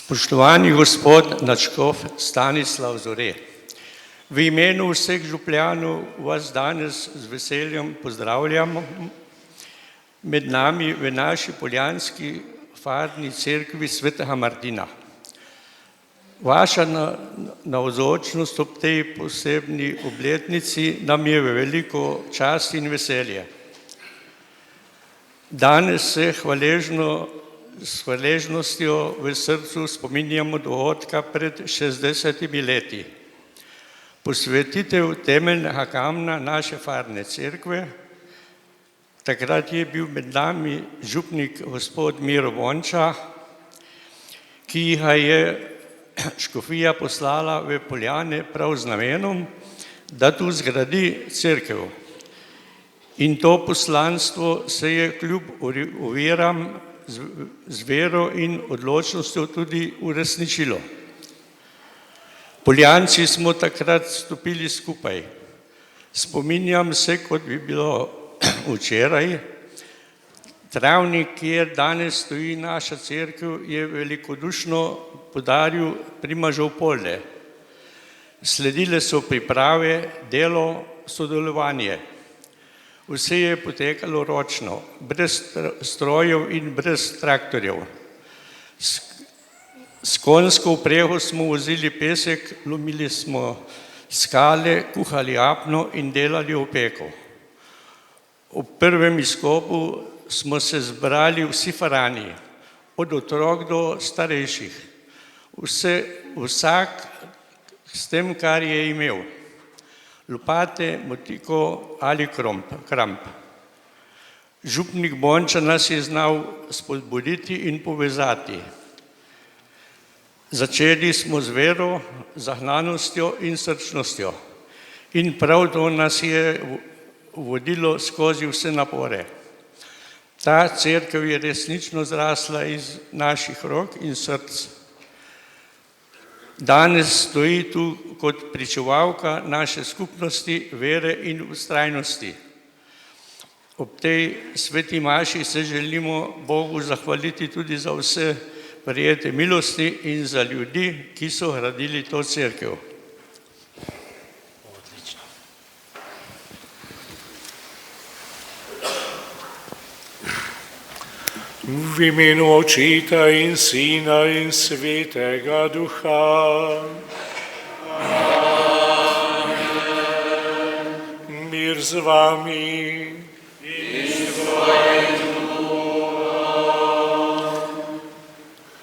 Spoštovani gospod nadškof Stanislav Zore, v imenu vseh župljanov vas danes z veseljem pozdravljamo med nami v naši poljanski farni cerkvi svetega Martina. Vaša navzočnost ob tej posebni obletnici nam je v veliko čast in veselje. Danes se s hvaležnostjo v srcu spominjamo dogodka pred 60 leti. Posvetitev temeljnega kamna naše farne cerkve. Takrat je bil med nami župnik gospod Miro Vonča, ki ga je škofija poslala v Poljane prav z namenom, da tu zgradi cerkev. In to poslanstvo se je kljub oviram z vero in odločnostjo tudi uresničilo. Poljanci smo takrat stopili skupaj. Spominjam se, kot bi bilo včeraj. Travnik, kjer danes stoji naša cerkev, je velikodušno podaril primažev Polde. Sledile so priprave, delo, sodelovanje. Vse je potekalo ročno, brez strojev in brez traktorjev. S konjsko vprego smo vozili pesek, lomili smo skale, kuhali apno in delali opeko. Ob prvem izkopu smo se zbrali vsi farani, od otrok do starejših. Vsak s tem, kar je imel. Lopate, motiko ali kramp. Župnik Bonča nas je znal spodbuditi in povezati. Začeli smo z vero, zagnanostjo in srčnostjo. In prav to nas je vodilo skozi vse napore. Ta cerkev je resnično zrasla iz naših rok in src. Danes stoji tu kot pričevalka naše skupnosti, vere in vztrajnosti. Ob tej sveti maši se želimo Bogu zahvaliti tudi za vse prejete milosti in za ljudi, ki so gradili to cerkev. V imenu Očeta in Sina in Svetega Duha. Amen. Mir z vami. In s tvojim duhom.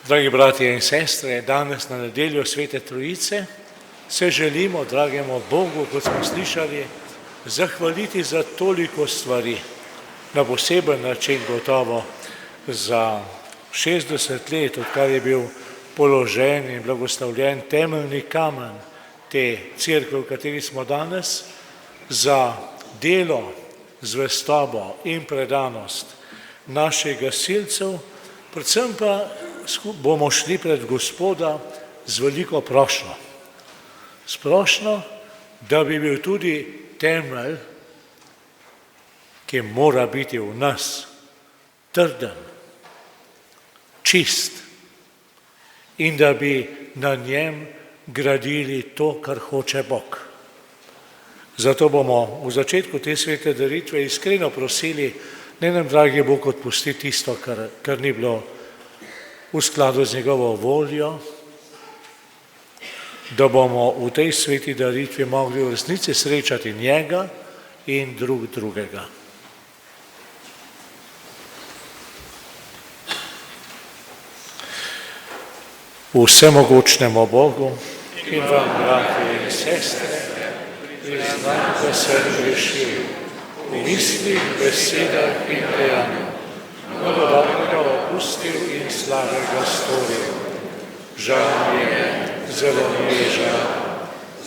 Dragi bratje in sestre, danes na nedeljo Svete Trojice se želimo, dragemu Bogu, kot smo slišali, zahvaliti za toliko stvari. Na poseben način gotovo za 60 let, odkar je bil položen in blagoslovljen temeljni kamen te cerkve, v kateri smo danes, za delo, zvestobo in predanost naših gasilcev, predvsem pa bomo šli pred Gospoda z veliko prošnjo. S prošnjo, da bi bil tudi temelj, ki mora biti v nas, trden, čist in da bi na njem gradili to, kar hoče Bog. Zato bomo v začetku te svete daritve iskreno prosili, naj nam, dragi Bog, odpusti tisto, kar ni bilo v skladu z njegovo voljo, da bomo v tej sveti daritvi mogli v resnici srečati njega in drugega. Vsemogočnemu Bogu in vam, bratje in sestre, priznam, da sem grešil v mislih, besedah in dejanjih, mnogo dobrega opustil in slabega storil. Žal mi je, zelo mi je žal.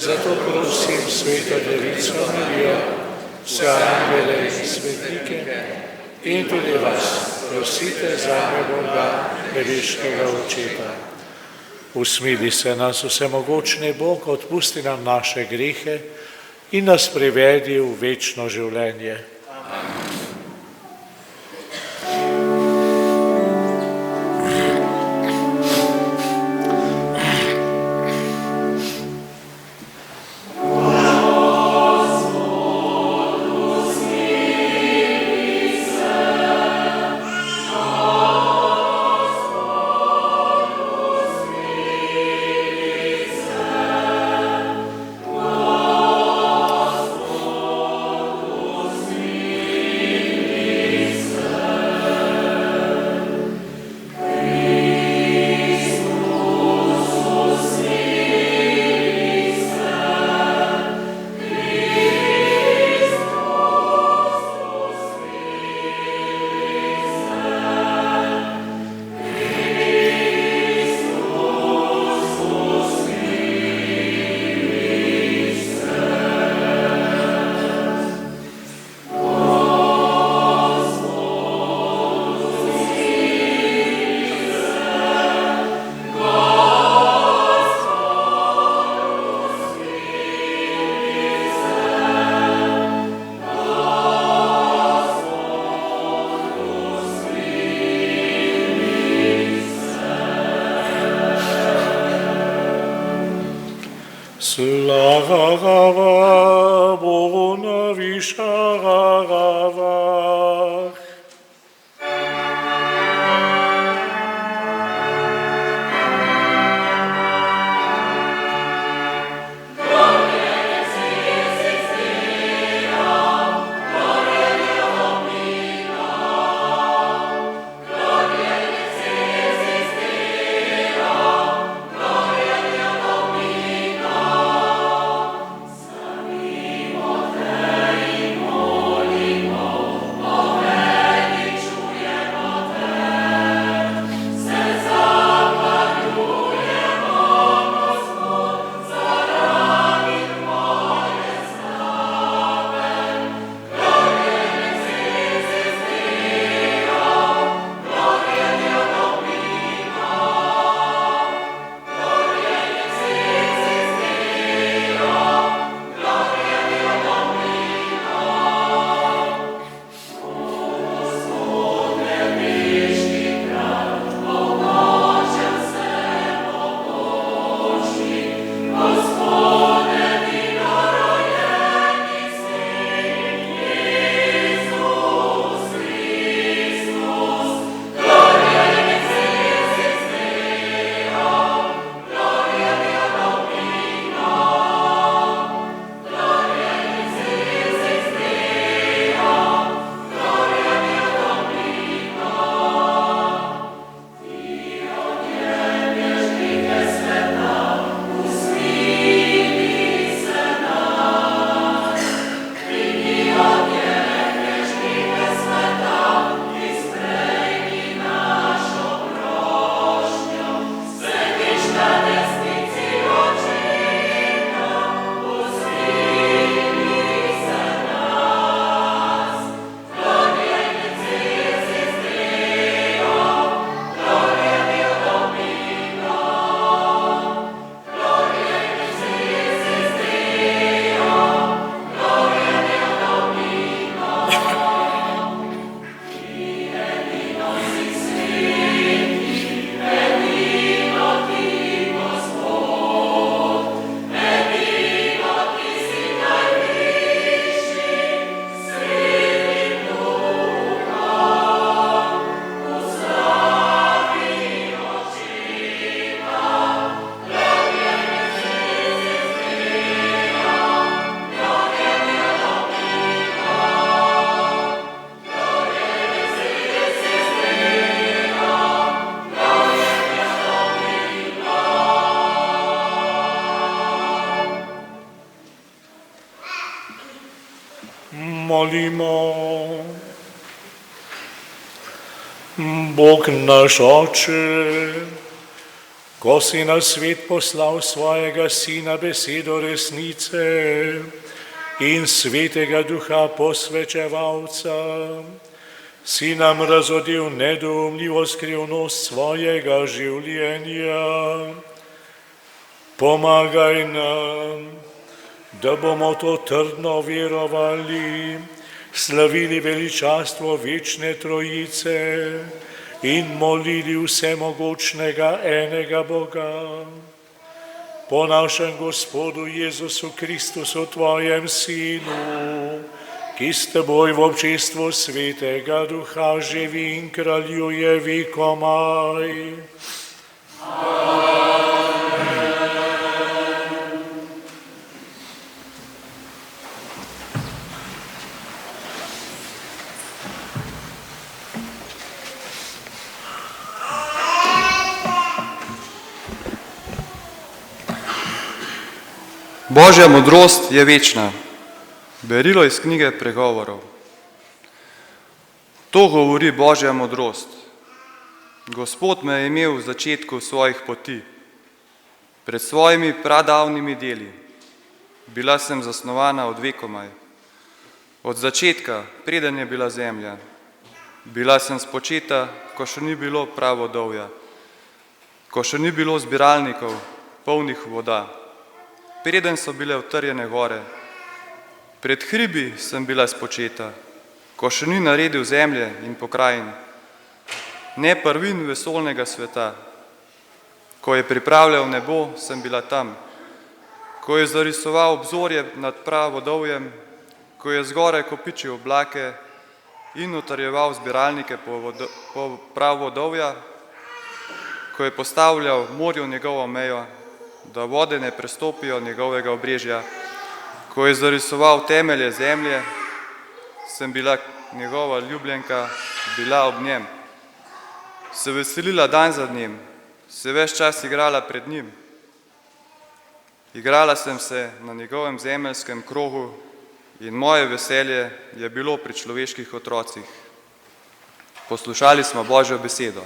Zato prosim Sveto Devico Marijo, vse angele in svetnike in tudi vas, prosite zame Boga, nebeškega Očeta. Usmili se nas, vsemogočni Bog, odpusti nam naše grehe in nas privedi v večno življenje. Amen. Slava Bogu na višavah. Molimo. Bog naš Oče, ko si na svet poslal svojega Sina besedo resnice in Svetega Duha posvečevalca, si nam razodel nedoumljivo skrivnost svojega življenja. Pomagaj nam, da bomo to trdno verovali, slavili veličastvo večne Trojice in molili vsemogočnega enega Boga. Po našem Gospodu Jezusu Kristusu, Tvojem Sinu, ki s Teboj v občestvu Svetega Duha živi in kraljuje vekomaj. Božja modrost je večna. Berilo iz knjige Pregovorov. To govori Božja modrost. Gospod me je imel v začetku svojih poti, pred svojimi pradavnimi deli. Bila sem zasnovana od vekomaj. Od začetka, preden je bila zemlja. Bila sem spočeta, ko še ni bilo pravodovja, ko še ni bilo zbiralnikov, polnih voda. Preden so bile utrjene gore, pred hribi sem bila spočeta, ko še ni naredil zemlje in pokrajin, ne prvin vesolnega sveta. Ko je pripravljal nebo, sem bila tam, ko je zarisoval obzorje nad pravodovjem, ko je zgoraj kopičil oblake in utrjeval zbiralnike po pravodovja, ko je postavljal morju njegovo mejo, da vode ne prestopijo njegovega obrežja, ko je zarisoval temelje zemlje, sem bila njegova ljubljenka, bila ob njem. Se veselila dan za njim, se ves čas igrala pred njim. Igrala sem se na njegovem zemeljskem krogu in moje veselje je bilo pri človeških otrocih. Poslušali smo Božjo besedo.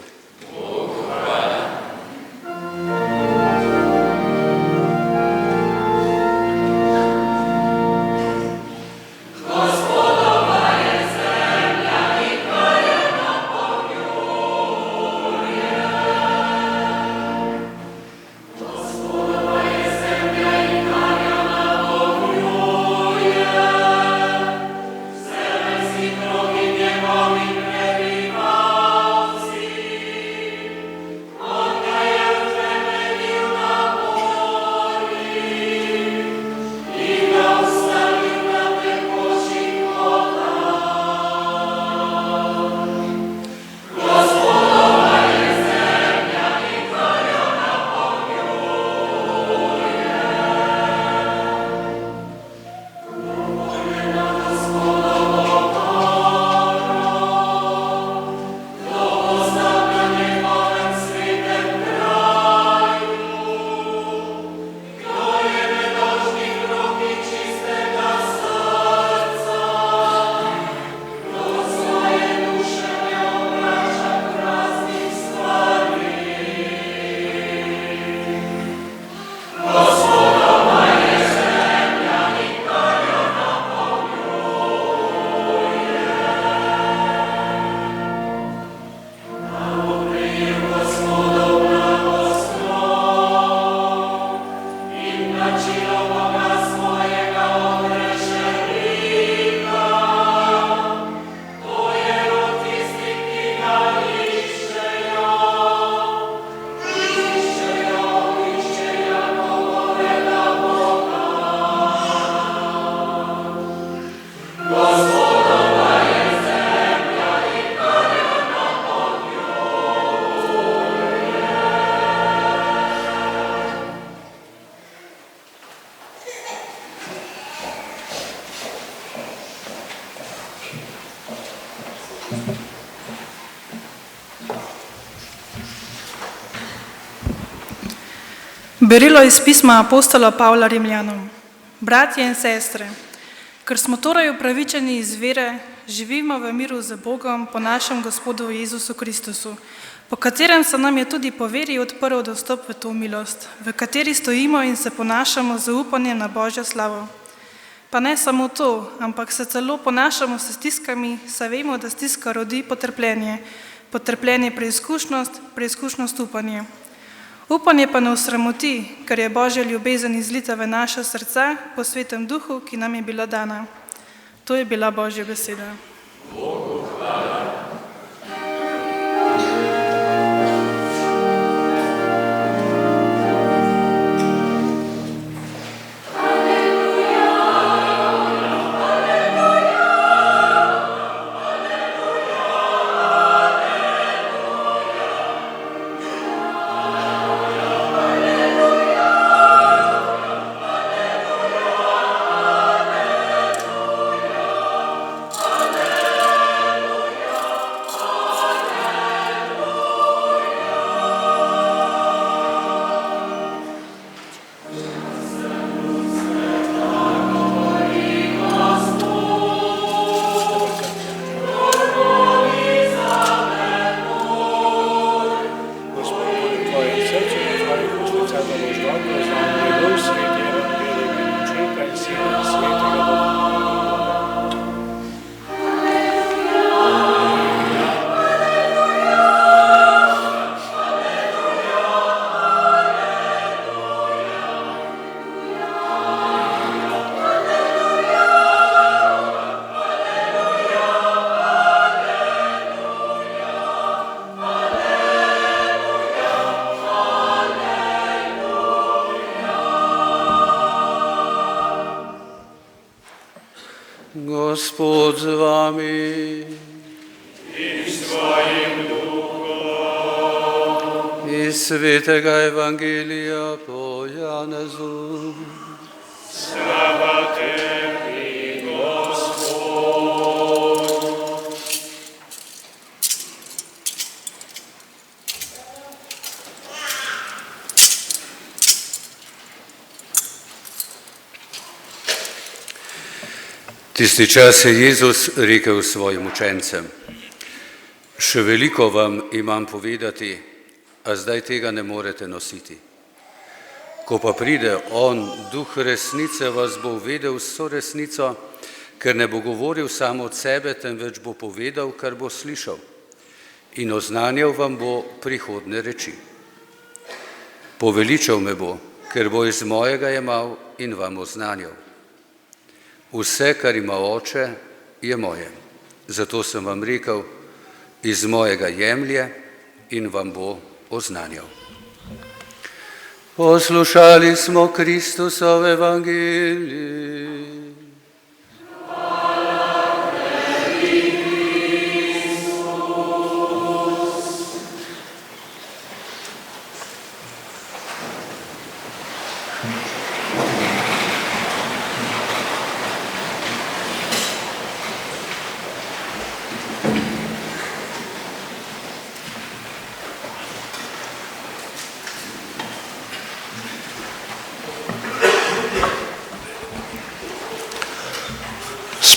Berilo iz pisma apostola Pavla Rimljanom. Bratje in sestre, ker smo torej upravičeni iz vere, živimo v miru z Bogom po našem Gospodu Jezusu Kristusu, po katerem se nam je tudi po veri odprl dostop v to milost, v kateri stojimo in se ponašamo z upanjem na Božjo slavo. Pa ne samo to, ampak se celo ponašamo s stiskami, saj vemo, da stiska rodi potrpljenje, potrpljenje preizkušnost, preizkušnost upanje. Upanje pa ne osramoti, ker je Božja ljubezen izlita v naša srca po svetem duhu, ki nam je bila dana. To je bila Božja beseda. Bogu hvala. Gospod z vami. In s tvojim duhom. Iz svetega evangelija po Janezu. Slava tebi, Gospod. Tisti čas je Jezus rekel svojim učencem: Še veliko vam imam povedati, a zdaj tega ne morete nositi. Ko pa pride On, Duh resnice, vas bo uvedel vso resnico, ker ne bo govoril samo od sebe, temveč bo povedal, kar bo slišal, in oznanjal vam bo prihodne reči. Poveličal me bo, ker bo iz mojega jemal in vam oznanjal. Vse, kar ima Oče, je moje. Zato sem vam rekel, iz mojega jemlje in vam bo oznanjal. Poslušali smo Kristusov evangelij.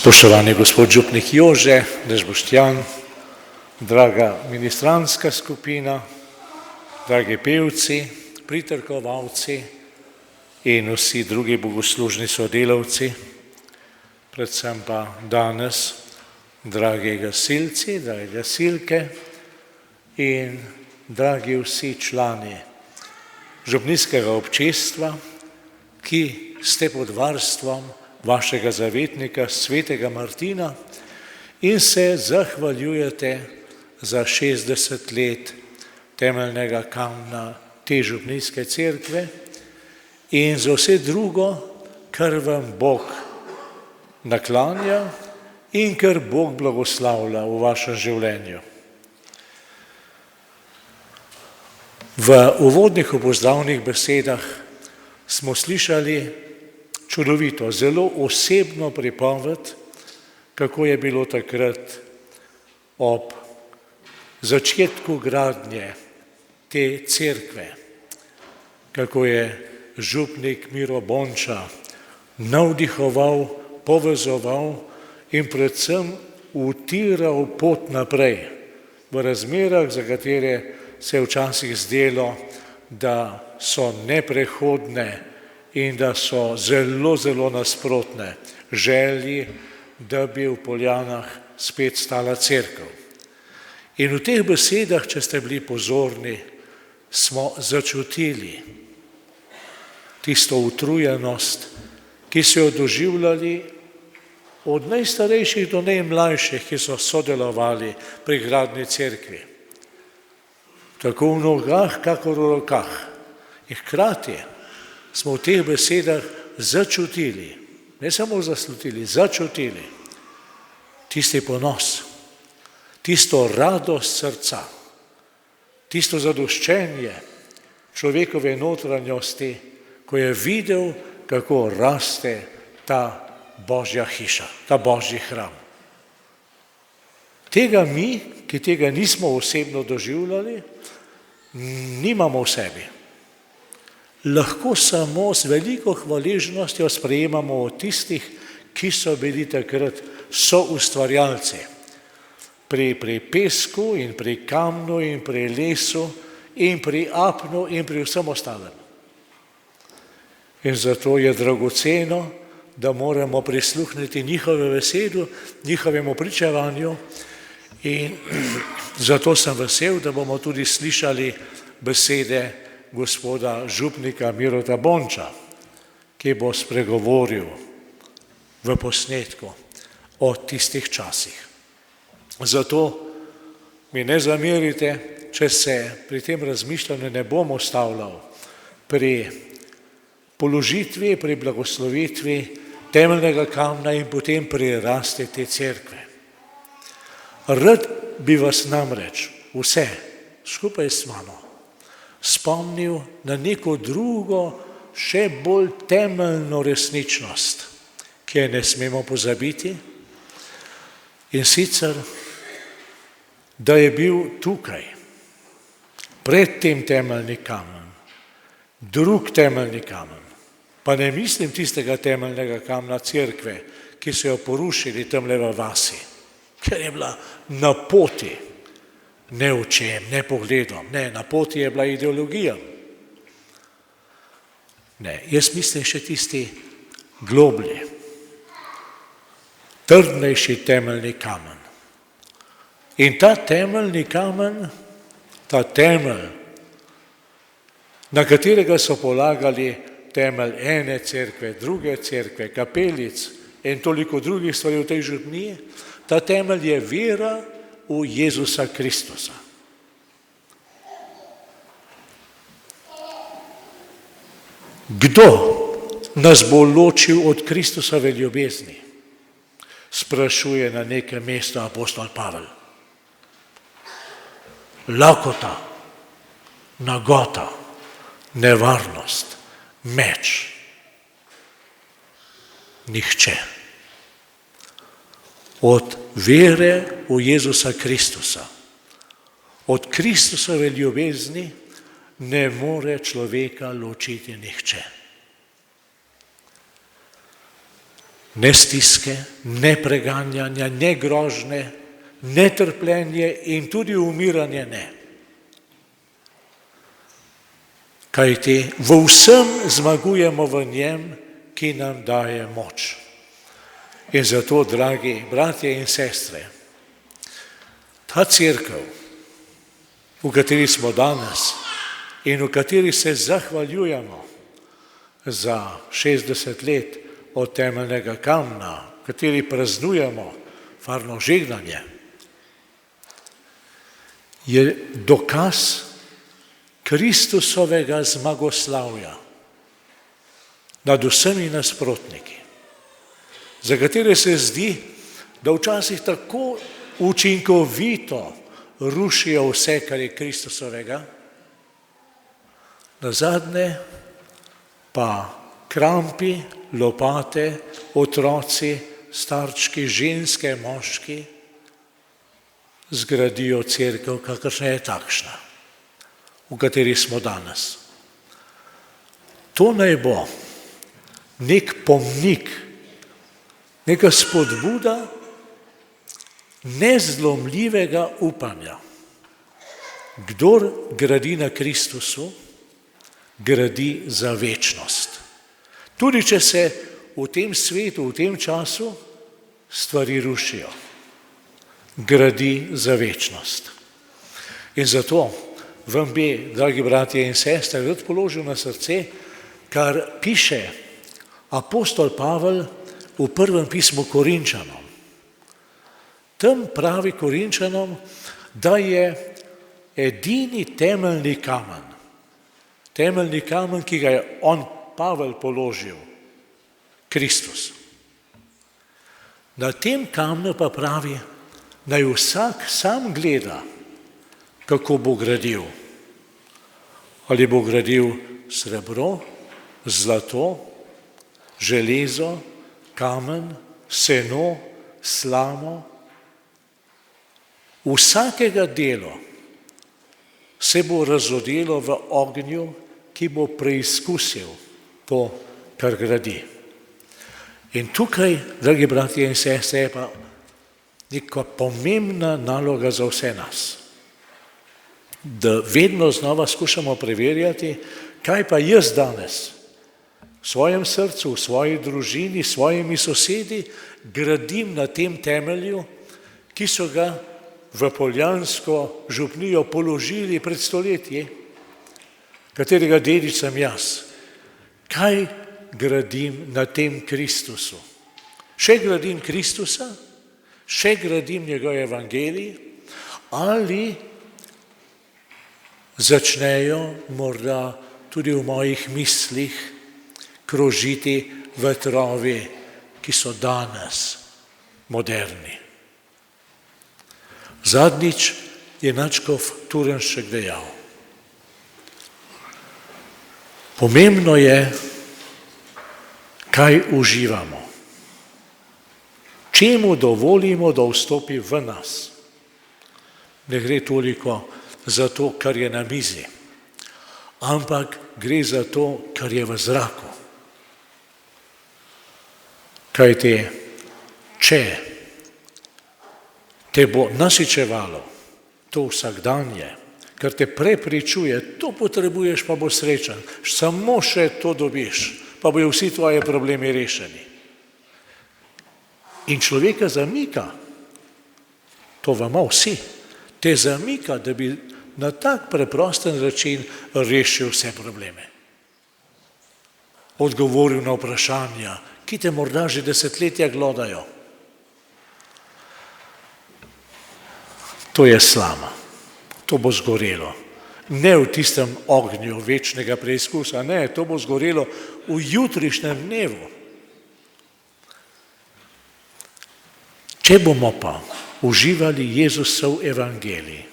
Spoštovani gospod župnik Jože, Dež Boštjan, draga ministranska skupina, dragi pevci, pritrkovalci in vsi drugi bogoslužni sodelavci, predvsem pa danes, dragi gasilci, dragi gasilke in dragi vsi člani župnijskega občestva, ki ste pod varstvom vašega zavetnika, svetega Martina, in se zahvaljujete za 60 let temeljnega kamna te župnijske cerkve in za vse drugo, kar vam Bog naklanja in kar Bog blagoslavlja v vašem življenju. V uvodnih opozdravnih besedah smo slišali čudovito, zelo osebno pripoved, kako je bilo takrat ob začetku gradnje te cerkve, kako je župnik Miro Bonča navdihoval, povezoval in predvsem utiral pot naprej v razmerah, za katere se je včasih zdelo, da so neprehodne in da so zelo, zelo nasprotne želji, da bi v Poljanah spet stala cerkev. In v teh besedah, če ste bili pozorni, smo začutili tisto utrujenost, ki so jo doživljali od najstarejših do najmlajših, ki so sodelovali pri gradnji cerkvi. Tako v nogah, kakor v rokah. In hkrati smo v teh besedah začutili, ne samo zaslutili, začutili tisti ponos, tisto radost srca, tisto zadoščenje človekove notranjosti, ko je videl, kako raste ta Božja hiša, ta Božji hram. Tega mi, ki tega nismo osebno doživljali, nimamo v sebi. Lahko samo z veliko hvaležnostjo sprejemamo od tistih, ki so bili takrat soustvarjalci. Pri pesku in pri kamnu in pri lesu in pri apnu in pri vsem ostalem. In zato je dragoceno, da moramo prisluhniti njihove besedu, njihovemu pričevanju, in zato sem vesel, da bomo tudi slišali besede gospoda župnika Mirota Bonča, ki bo spregovoril v posnetku o tistih časih. Zato mi ne zamerite, če se pri tem razmišljanju ne bom ustavljal pri položitvi, pri blagoslovitvi temeljnega kamna in potem preraste te cerkve. Rad bi vas namreč vse skupaj s mano spomnil na neko drugo, še bolj temeljno resničnost, ki je ne smemo pozabiti, in sicer, da je bil tukaj, pred tem temeljni kamen, drug temeljni kamen, pa ne mislim tistega temeljnega kamna cerkve, ki so jo porušili tamle v vasi, ker je bila na poti, ne očem, ne pogledom, ne, na poti je bila ideologija. Ne, jaz mislim še tisti globlji, trdnejši temeljni kamen. In ta temeljni kamen, ta temelj, na katerega so polagali temelj ene cerkve, druge cerkve, kapelic in toliko drugih stvari v tej župniji, ta temelj je vera v Jezusa Kristusa. Kdo nas bo ločil od Kristusove ljubezni? Sprašuje na nekem mestu apostol Pavel. Lakota, nagota, nevarnost, meč. Nihče. Od vere v Jezusa Kristusa, od Kristusove ljubezni ne more človeka ločiti nihče. Ne stiske, ne preganjanja, ne grožnje, ne trpljenje in tudi umiranje ne. Kajti v vsem zmagujemo v njem, ki nam daje moč. In zato, dragi bratje in sestre, ta cerkev, v kateri smo danes in v kateri se zahvaljujemo za 60 let od temeljnega kamna, v kateri praznujemo farno žegnanje, je dokaz Kristusovega zmagoslavja nad vsemi nasprotniki, za katere se zdi, da včasih tako učinkovito rušijo vse, kar je Kristusovega, nazadnje pa krampi, lopate, otroci, starčki, ženske, moški zgradijo cerkev, kakršna je takšna, v kateri smo danes. To naj bo nek pomnik, neka spodbuda nezlomljivega upanja. Kdor gradi na Kristusu, gradi za večnost. Tudi če se v tem svetu, v tem času stvari rušijo, gradi za večnost. In zato vam bi, dragi bratje in sestre, rad položil na srce, kar piše apostol Pavel v prvem pismu Korinčanom. Tam pravi Korinčanom, da je edini temeljni kamen, ki ga je on, Pavel, položil, Kristus. Na tem kamnu pa pravi, naj vsak sam gleda, kako bo gradil. Ali bo gradil srebro, zlato, železo, kamen, seno, slamo. Vsakega delo se bo razodelo v ognju, ki bo preizkusil to, kar gradi. In tukaj, dragi bratje in sestre, je pa neka pomembna naloga za vse nas, da vedno znova skušamo preverjati, kaj pa jaz danes v svojem srcu, v svoji družini, s svojimi sosedi gradim na tem temelju, ki so ga v Poljansko župnijo položili pred stoletji, katerega dedič sem jaz. Kaj gradim na tem Kristusu? Še gradim Kristusa, še gradim njegov evangelij, ali začnejo morda tudi v mojih mislih krožiti vetrovi ki so danes moderni. Zadnjič je nadškof Turnšek dejal: pomembno je, kaj uživamo, čemu dovolimo, da vstopi v nas. Ne gre toliko za to, kar je na mizi, ampak gre za to, kar je v zraku. Kajti, če te bo nasičevalo to vsakdanje, kar te prepričuje, to potrebuješ, pa bo srečen, samo še to dobiš, pa bojo vsi tvoji problemi rešeni. In človeka zamika, to vamo vsi, te zamika, da bi na tak preprosten način rešil vse probleme. Odgovoril na vprašanja, ki te morda že desetletja glodajo. To je slama, to bo zgorelo. Ne v tistem ognju večnega preizkusa, ne, to bo zgorelo v jutrišnjem dnevu. Če bomo pa uživali Jezusov evangelij,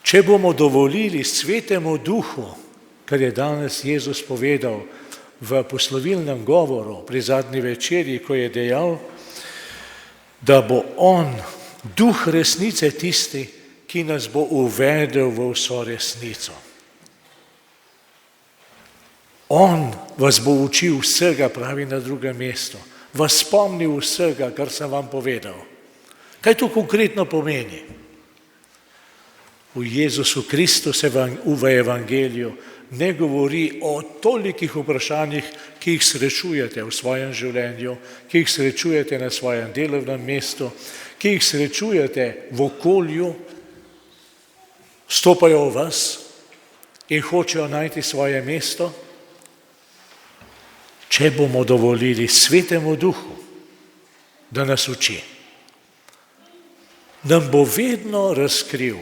če bomo dovolili Svetemu Duhu, kar je danes Jezus povedal v poslovilnem govoru pri zadnji večerji, ko je dejal, da bo on, Duh resnice, tisti, ki nas bo uvedel v vso resnico. On vas bo učil vsega, pravi na drugem mestu, vas spomnil vsega, kar sem vam povedal. Kaj to konkretno pomeni? V Jezusu Kristu se v evangeliju ne govori o tolikih vprašanjih, ki jih srečujete v svojem življenju, ki jih srečujete na svojem delovnem mestu, ki jih srečujete v okolju, stopajo v vas in hočejo najti svoje mesto. Če bomo dovolili Svetemu Duhu, da nas uči, nam bo vedno razkril,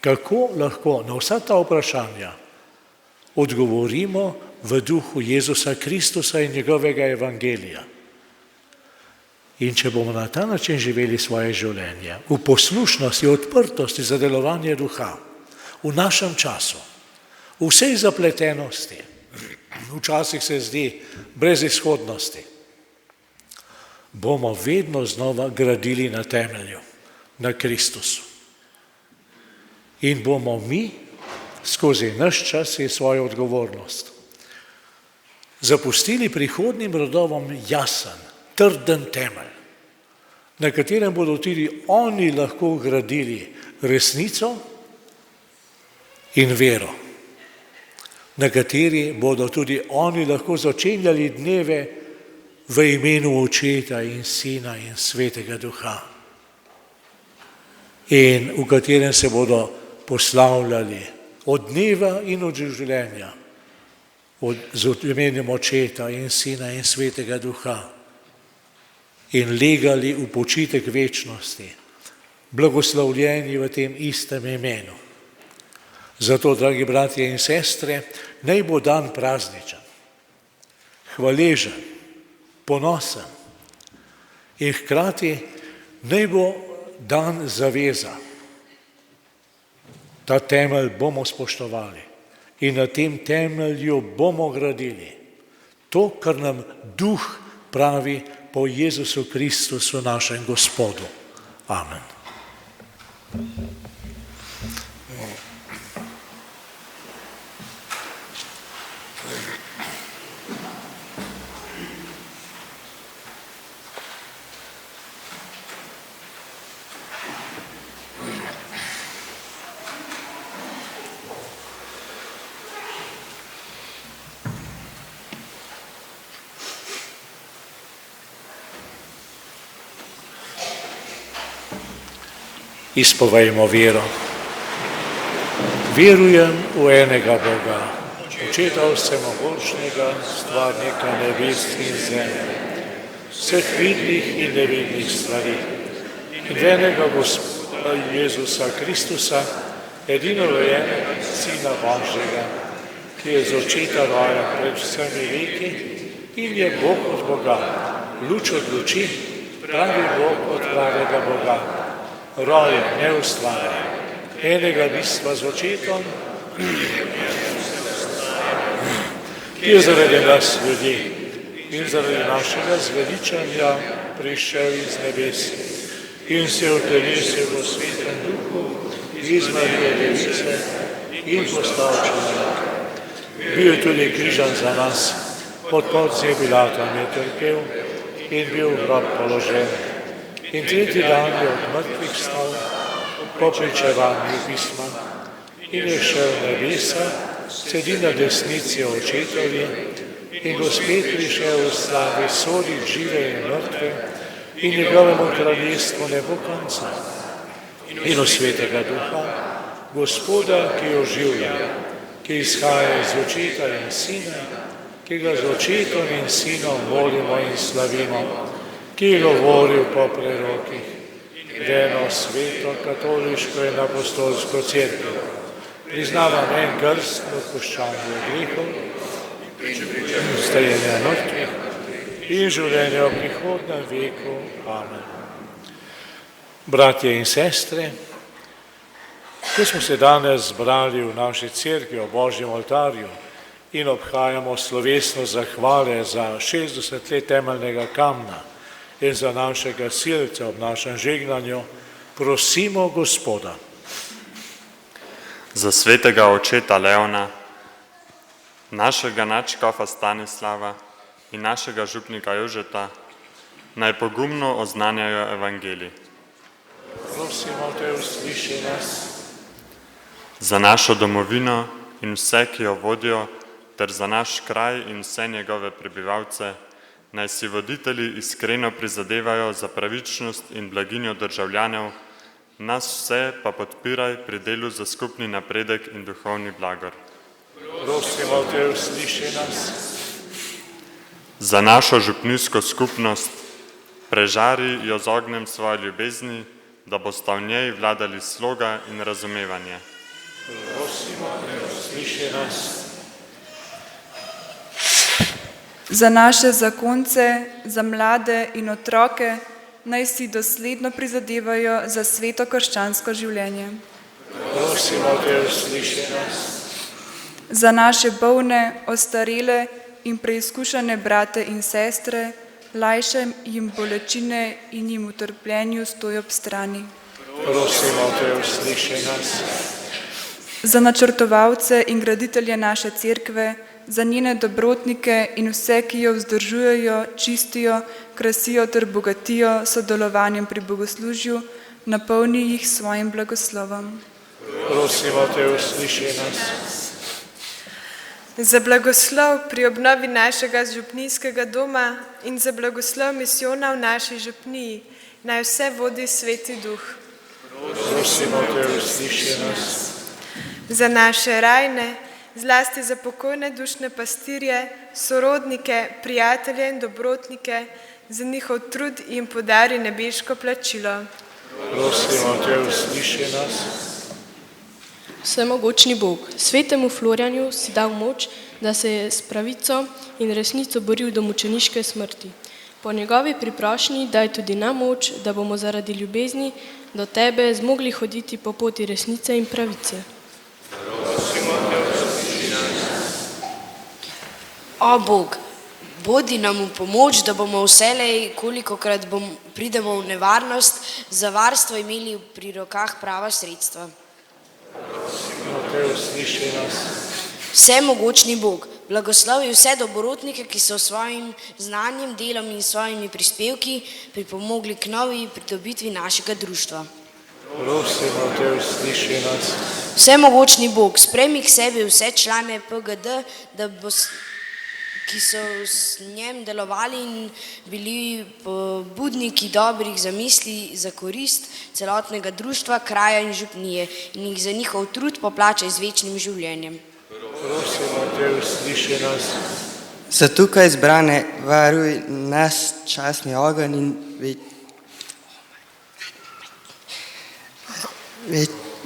kako lahko na vsa ta vprašanja odgovorimo v duhu Jezusa Kristusa in njegovega evangelija. In če bomo na ta način živeli svoje življenje, v poslušnosti, odprtosti za delovanje duha, v našem času, v vsej zapletenosti, včasih se zdi brez izhodnosti, bomo vedno znova gradili na temelju, na Kristusu. In bomo mi skozi naš čas in svojo odgovornost zapustili prihodnjim rodovom jasen, trden temelj, na katerem bodo tudi oni lahko gradili resnico in vero, na kateri bodo tudi oni lahko začenjali dneve v imenu Očeta in Sina in Svetega Duha, in v katerem se bodo poslavljali od dneva in od življenja z imenom Očeta in Sina in Svetega Duha in legali v počitek večnosti, blagoslovljeni v tem istem imenu. Zato, dragi bratje in sestre, naj bo dan prazničen, hvaležen, ponosen in hkrati naj bo dan zaveza. Ta temelj bomo spoštovali in na tem temelju bomo gradili to, kar nam Duh pravi po Jezusu Kristusu, našem Gospodu. Amen. Izpovejmo vero. Verujem v enega Boga, Očeta vsemogočnega, stvarnika nebes in zemlje, vseh vidnih in nevidnih stvari, in enega Gospoda Jezusa Kristusa, edinorojenega Sina Božjega, ki je z očeta rojen pred vsemi veki in je Bog od Boga, luč od luči, pravi Bog od pravega Boga, rojen, neustvarjen, enega bistva z očetom, ki je zaradi nas ljudi in zaradi našega zveličanja prišel iz nebes in se utelesil v Svetem Duhu iz Marije Device in postal človek. Bil je tudi križan za nas, pod Poncija Pilatom je trpel in bil v grob položen. In tretji dan je od mrtvih vstal po pričevanju pisma in je šel v nebesa, sedi na desnici očetovi in bo spet prišel v slavi soditi žive in mrtve in njegovemu kraljestvu ne bo konca. In v Svetega Duha, Gospoda, ki oživlja, ki izhaja iz očeta in sina, ki ga z očetom in sinom molimo in slavimo, ki je govoril po prerokih, eno sveto, katoliško in apostolsko cerkev. Priznavam en krst odpuščanja grehov, vstajenja mrtvih in življenja v prihodnem veku. Amen. Bratje in sestre, ko smo se danes zbrali v naši cerkvi o Božjem oltarju in obhajamo slovesno zahvale za 60 let temeljnega kamna in za našega silca ob našem žegnanju, prosimo Gospoda. Za svetega očeta Leona, našega nadškofa Stanislava in našega župnika Jožeta naj pogumno oznanjajo evangelij. Prosimo te, usliši nas. Za našo domovino in vse, ki jo vodijo, ter za naš kraj in vse njegove prebivalce, naj si voditelji iskreno prizadevajo za pravičnost in blaginjo državljanov, nas vse pa podpiraj pri delu za skupni napredek in duhovni blagor. Prosimo te, usliši nas. Za našo župnijsko skupnost prežari jo z ognjem svoje ljubezni, da bosta v njej vladali sloga in razumevanje. Prosimo te, usliši nas. Za naše zakonce, za mlade in otroke, naj si dosledno prizadevajo za sveto krščansko življenje. Prosimo te, usliši nas. Za naše bolne, ostarele in preizkušene brate in sestre, lajšaj jim bolečine in jim v trpljenju stoj ob strani. Prosimo te, usliši nas. Za načrtovalce in graditelje naše cerkve, za njene dobrotnike in vse, ki jo vzdržujejo, čistijo, krasijo ter bogatijo sodelovanjem pri bogoslužju, napolni jih s svojim blagoslovom. Prosimo te, usliši nas. Za blagoslov pri obnovi našega župnijskega doma in za blagoslov misijona v naši župniji, naj vse vodi Sveti Duh. Prosimo te, usliši nas. Za naše rajne, zlasti za pokojne dušne pastirje, sorodnike, prijatelje in dobrotnike, za njihov trud jim podari nebeško plačilo. Prosimo te, usliši nas. Vsemogočni Bog, svetemu Florjanu si dal moč, da se je s pravico in resnico boril do mučeniške smrti. Po njegovi priprošnji daj tudi nam moč, da bomo zaradi ljubezni do tebe zmogli hoditi po poti resnice in pravice. O Bog, bodi nam v pomoč, da bomo vselej, kolikokrat pridemo v nevarnost, za varstvo imeli pri rokah prava sredstva. Vsemogočni Bog, blagoslovi vse dobrotnike, ki so svojim znanjem, delom in svojimi prispevki pripomogli k novi pridobitvi našega društva. Prosimo te, usliši nas. Vsemogočni Bog, sprejmi k sebi vse člane PGD, ki so s njem delovali in bili pobudniki dobrih zamisli za korist celotnega društva, kraja in župnije in jih za njihov trud poplačaj z večnim življenjem. Prosimo te, usliši nas. Za tukaj zbrane varuj nas častni ogenj in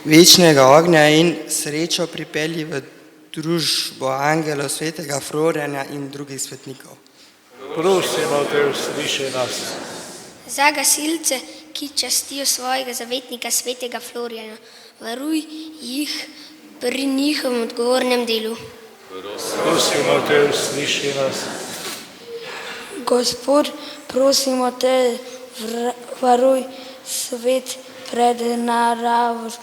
večnega ognja in srečo pripelji v družbo angelov svetega Florjana in drugih svetnikov. prosimo te, usliši nas. Za gasilce, ki častijo svojega zavetnika svetega Florjana, varuj jih pri njihovem odgovornem delu. Prosimo te, usliši nas. Gospod, prosimo te, varuj svet pred naravnimi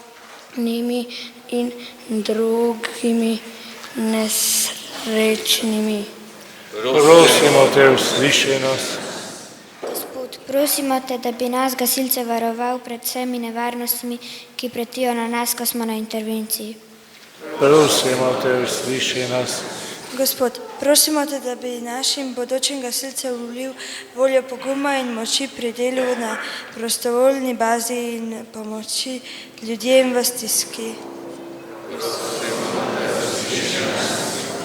in drugimi nesrečnimi. Prosimo te, usliši nas. Gospod, prosimo te, da bi nas gasilce varoval pred vsemi nevarnostmi, ki pretijo na nas, ko smo na intervenciji. Prosimo te, usliši nas. Gospod, prosimo te, da bi našim bodočim gasilcem vlil voljo poguma in moči pri delu na prostovoljni bazi in pomoči ljudem v stiski.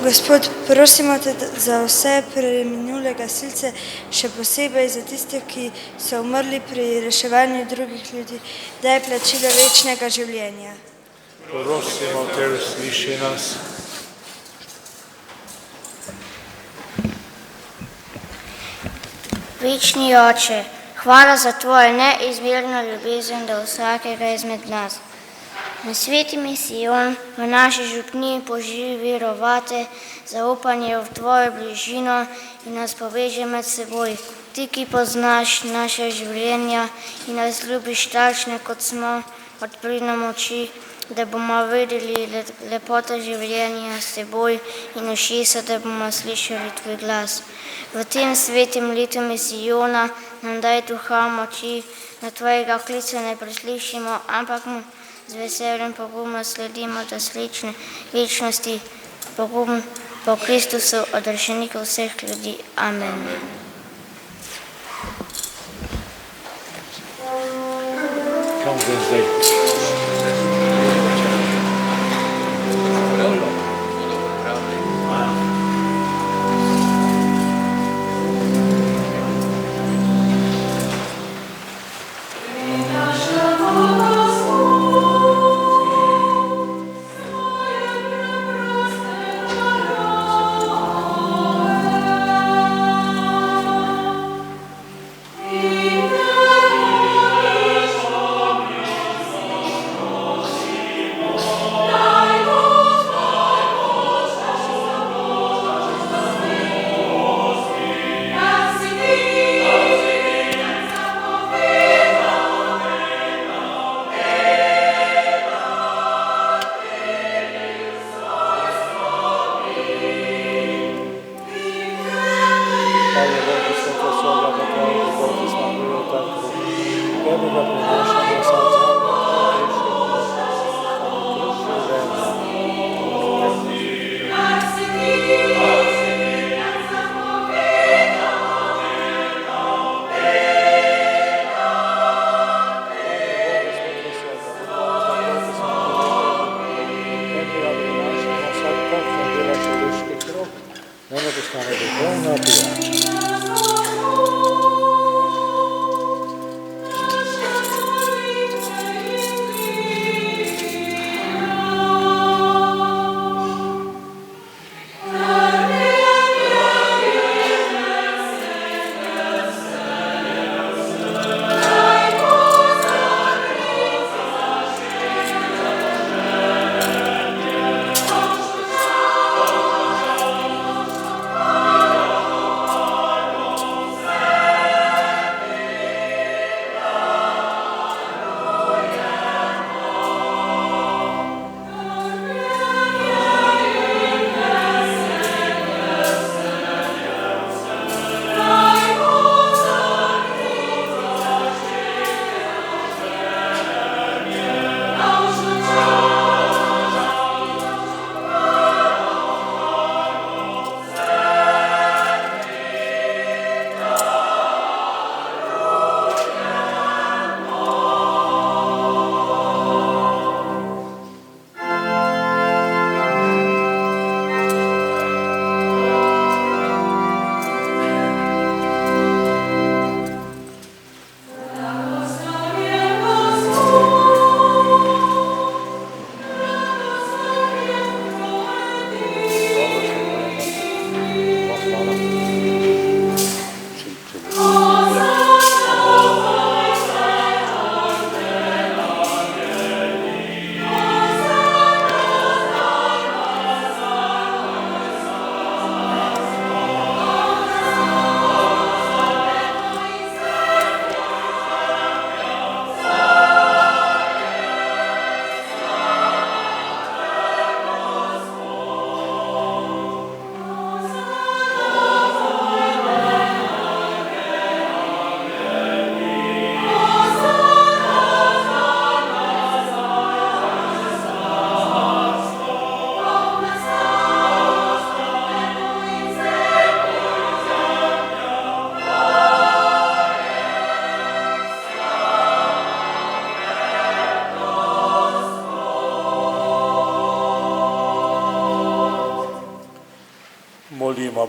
Gospod, prosimo te za vse preminule gasilce, še posebej za tiste, ki so umrli pri reševanju drugih ljudi, daj plačilo večnega življenja. Prosimo te, usliši nas. Večni Oče, hvala za tvojo neizmerno ljubezen do vsakega izmed nas. Na sveti misijon v naši župniji poživi verovate, zaupanje v tvojo bližino in nas poveže med seboj. Ti, ki poznaš naše življenja in nas ljubiš takšne, kot smo, odpri nam oči, da bomo videli lepoto življenja s teboj in ušesa, da bomo slišali tvoj glas. V tem svetem letu misijona nam daj duha moči, da tvojega klica ne preslišimo, ampak mu z veseljem pogumno sledimo do srečne večnosti. Pogum po Kristusu, odrešeniku vseh ljudi. Amen. Kam zdaj?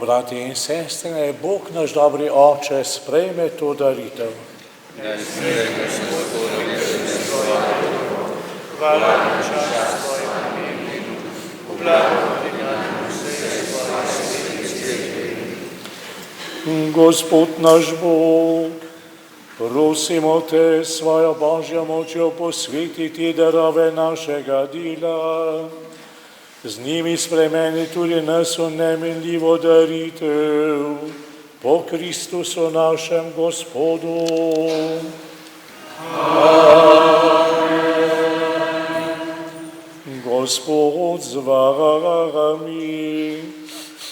bratje in sestre, naj Bog naš dobri Oče sprejme to daritev. Hvala in čast tvojemu imenu, blagodarim vseh stvari. Gospod naš Bog, prosimo te svojo Božjo močjo posvetiti darove našega dela. Z njimi spremeni tudi nas v neminljivo daritev po Kristusu našem Gospodu. Gospod z vami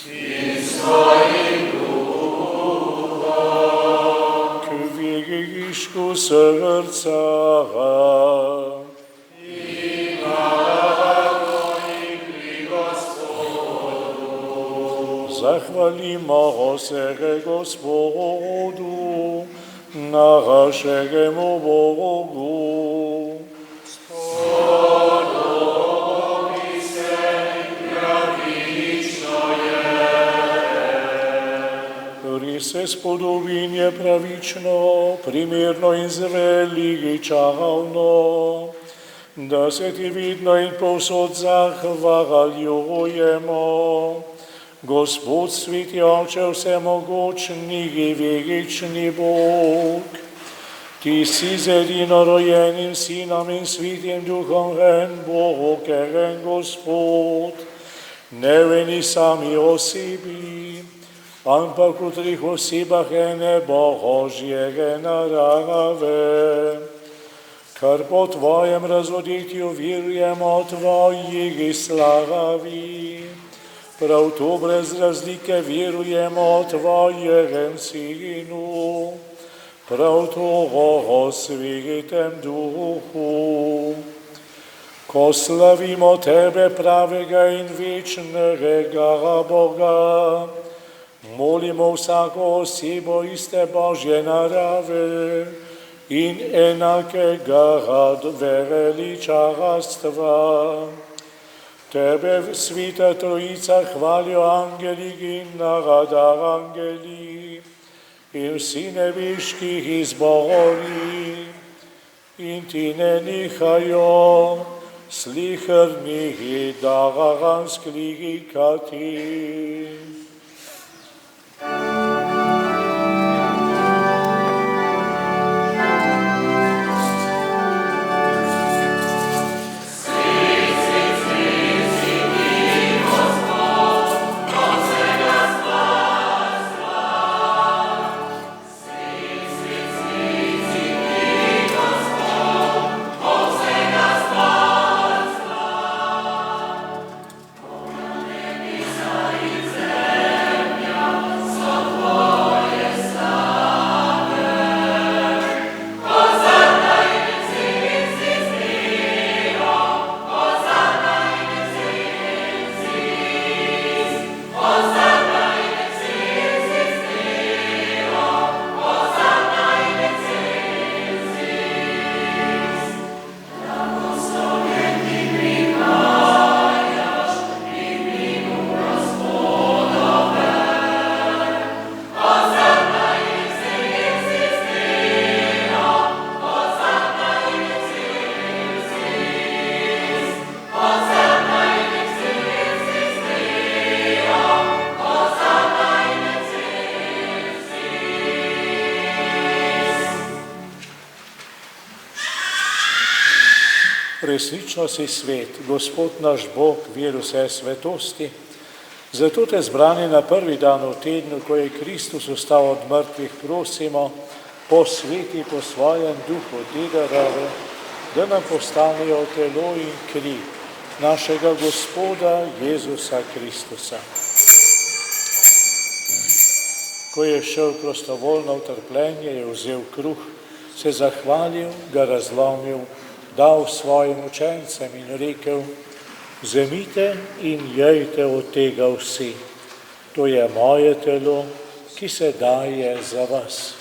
in s tvojim duhom, k višku srca zahvalimo se Gospodu, našemu Bogu. Spodobi se pravično je. Res se spodobi in je pravično, primerno in zveličavno, da se ti vidno in povsod zahvaljujemo. Gospod sveti Oče vsemogočni in večni Bog, ti si z edinorojenim Sinom in Svetim Duhom en Bog, en Gospod, ne v eni sami osebi, ampak v treh osebah ene Božje narave, kar po tvojem razodetju verujemo tvoji slavi. Prav to brez razlike verujemo tvojem Sinu, prav to o Svetem Duhu. Ko slavimo tebe, pravega in večnega Boga, molimo vsako osebo iste Božje narave in enakega veličastva. Tebe, sveta Trojica, hvalijo angeli in narada angeli in vsi nebeški izbori in ti ne nehajo slihrni dan sklikati. Resnično si svet, Gospod naš Bog, vir vse svetosti. Zato te zbrani na prvi dan v tednu, ko je Kristus vstal od mrtvih, prosimo, posveti po svojem duhu te darove, da nam postanejo telo in kri našega Gospoda Jezusa Kristusa. Ko je šel prostovoljno v trpljenje, je vzel kruh, se zahvalil, ga razlomil, dal svojim učencem in rekel: vzemite in jejte od tega vsi. To je moje telo, ki se daje za vas.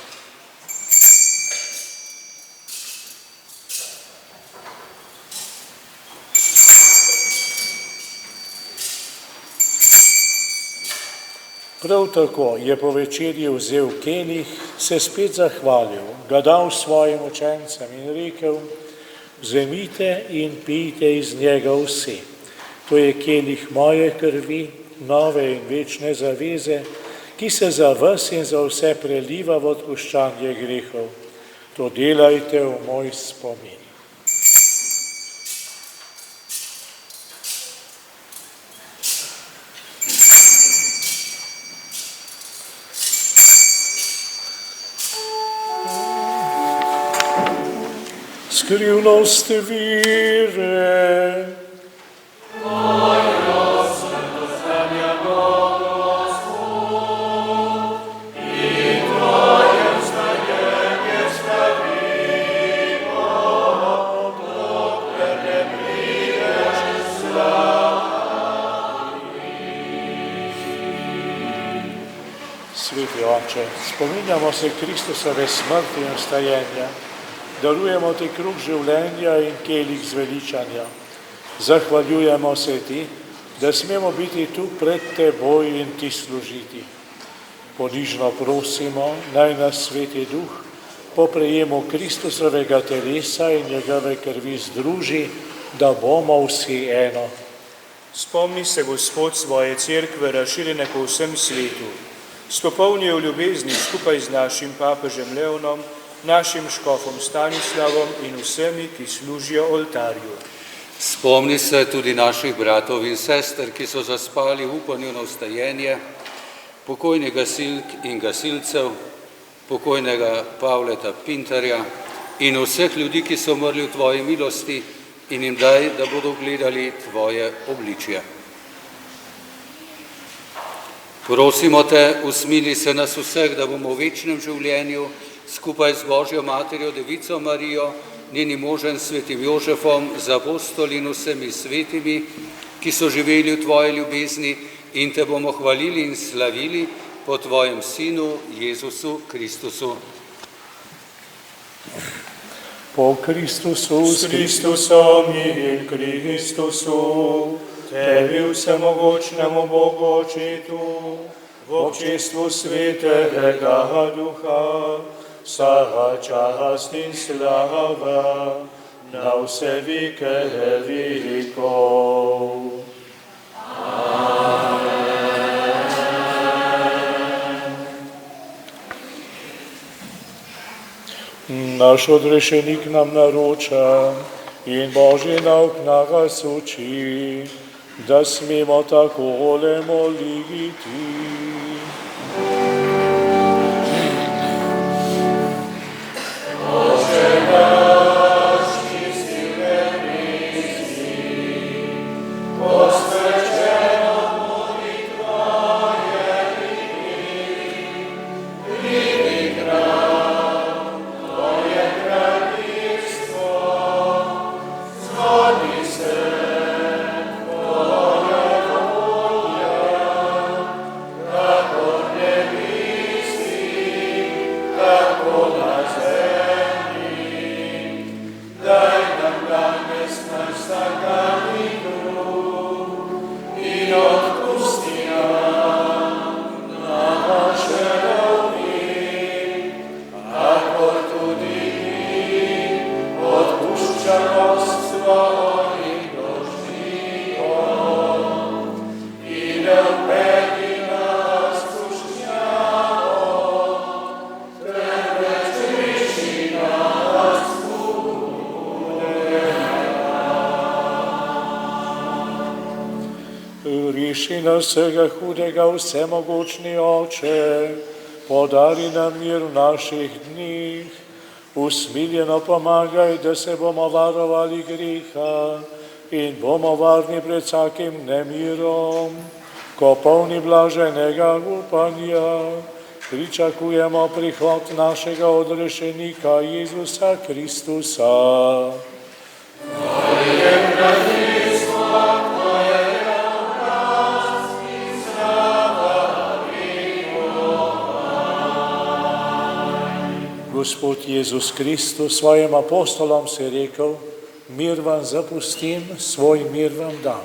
Prav tako je po večerji vzel kelih, se spet zahvalil, ga dal svojim učencem in rekel: vzemite in pijte iz njega vsi. To je kelih moje krvi, nove in večne zaveze, ki se za vas in za vse preliva v odpuščanje grehov. To delajte v moj spomin. Skrivnost vire. Sveti Oče, spominjamo se Kristusove smrti in vstajenja, darujemo ti kruh življenja in kelih zveličanja. Zahvaljujemo se ti, da smemo biti tu pred teboj in ti služiti. Ponižno prosimo, naj nas Sveti Duh po prejemu Kristusovega telesa in njegove krvi združi, da bomo vsi eno. Spomni se, Gospod, svoje cerkve razširjene po vsem svetu. Spopolni jo v ljubezni skupaj z našim papežem Leonom, našim škofom Stanislavom in vsemi, ki služijo oltarju. Spomni se tudi naših bratov in sester, ki so zaspali v upanju na vstajenje, pokojnih gasilk in gasilcev, pokojnega Pavleta Pintarja in vseh ljudi, ki so umrli v tvoji milosti, in jim daj, da bodo gledali tvoje obličje. Prosimo te, usmili se nas vseh, da bomo v večnem življenju skupaj z Božjo materjo, Devico Marijo, njenim možem svetim Jožefom, z apostoli in vsemi svetimi, ki so živeli v tvoji ljubezni, in te bomo hvalili in slavili po tvojem Sinu, Jezusu Kristusu. Po Kristusu, s Kristusom in Kristusu, tebi vsemogočnemu Bogu Očetu, v občestvu Svetega Duha, vsa čast in slava na vse vike velikov. Naš odrešenik nam naroča in Božji nauk nas uči, da smemo takole moliti. Riši nas vsega hudega, vsemogočni Oče, podari nam mir v naših dnih, usmiljeno pomagaj, da se bomo varovali greha in bomo varni pred vsakim nemirom, ko polni blaženega upanja pričakujemo prihod našega odrešenika Jezusa Kristusa. Gospod Jezus Kristus svojim apostolom se je rekel: mir vam zapustim, svoj mir vam dam.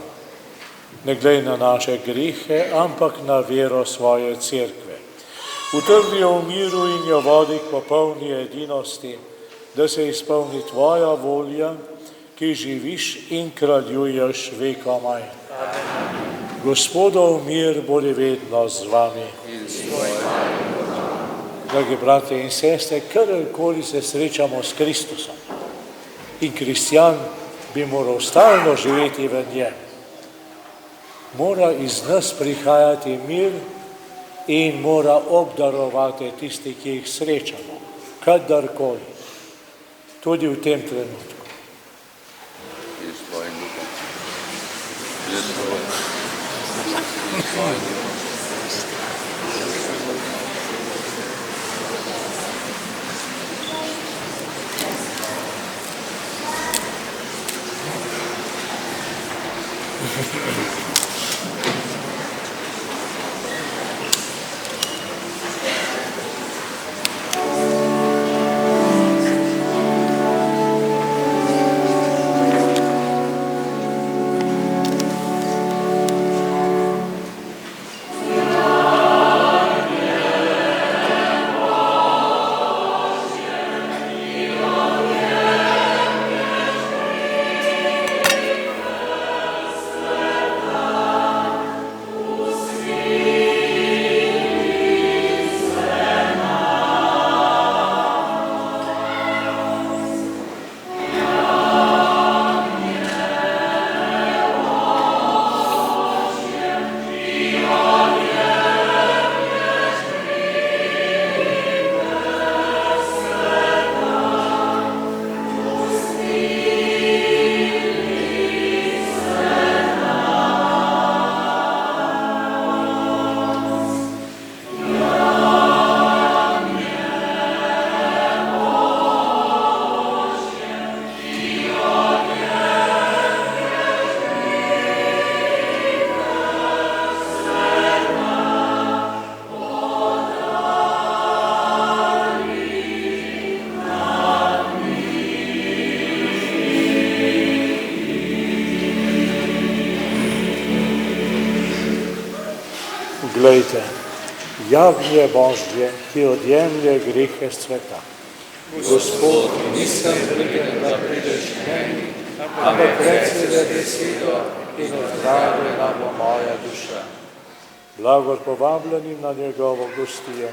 ne glej na naše grehe, ampak na vero svoje cerkve. Utrdi jo v miru in jo vodi k popolni edinosti, da se izpolni tvoja volja, ki živiš in kraljuješ vekomaj. Gospodov mir bodi vedno z vami. Dragi bratje in sestre, kadarkoli se srečamo s Kristusom in kristjan bi moral stalno živeti v njem, mora iz nas prihajati mir in mora obdarovati tisti, ki jih srečamo, kadarkoli, tudi v tem trenutku. Glejte, jagnje Božje, ki odjemlje grehe sveta. Gospod, nisem vreden, da prideš k meni, ampak reci le besedo in ozdravljena bo moja duša. Blagor povabljenim na njegovo gostijo.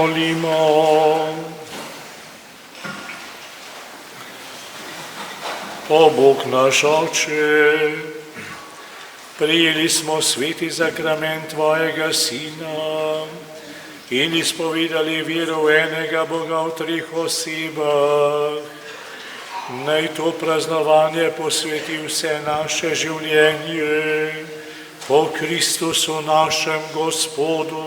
molimo. O Bog naš Oče, prijeli smo sveti zakrament Tvojega Sina in izpovedali vero v enega Boga v treh osebah. Naj to praznovanje posveti vse naše življenje po Kristusu našem Gospodu.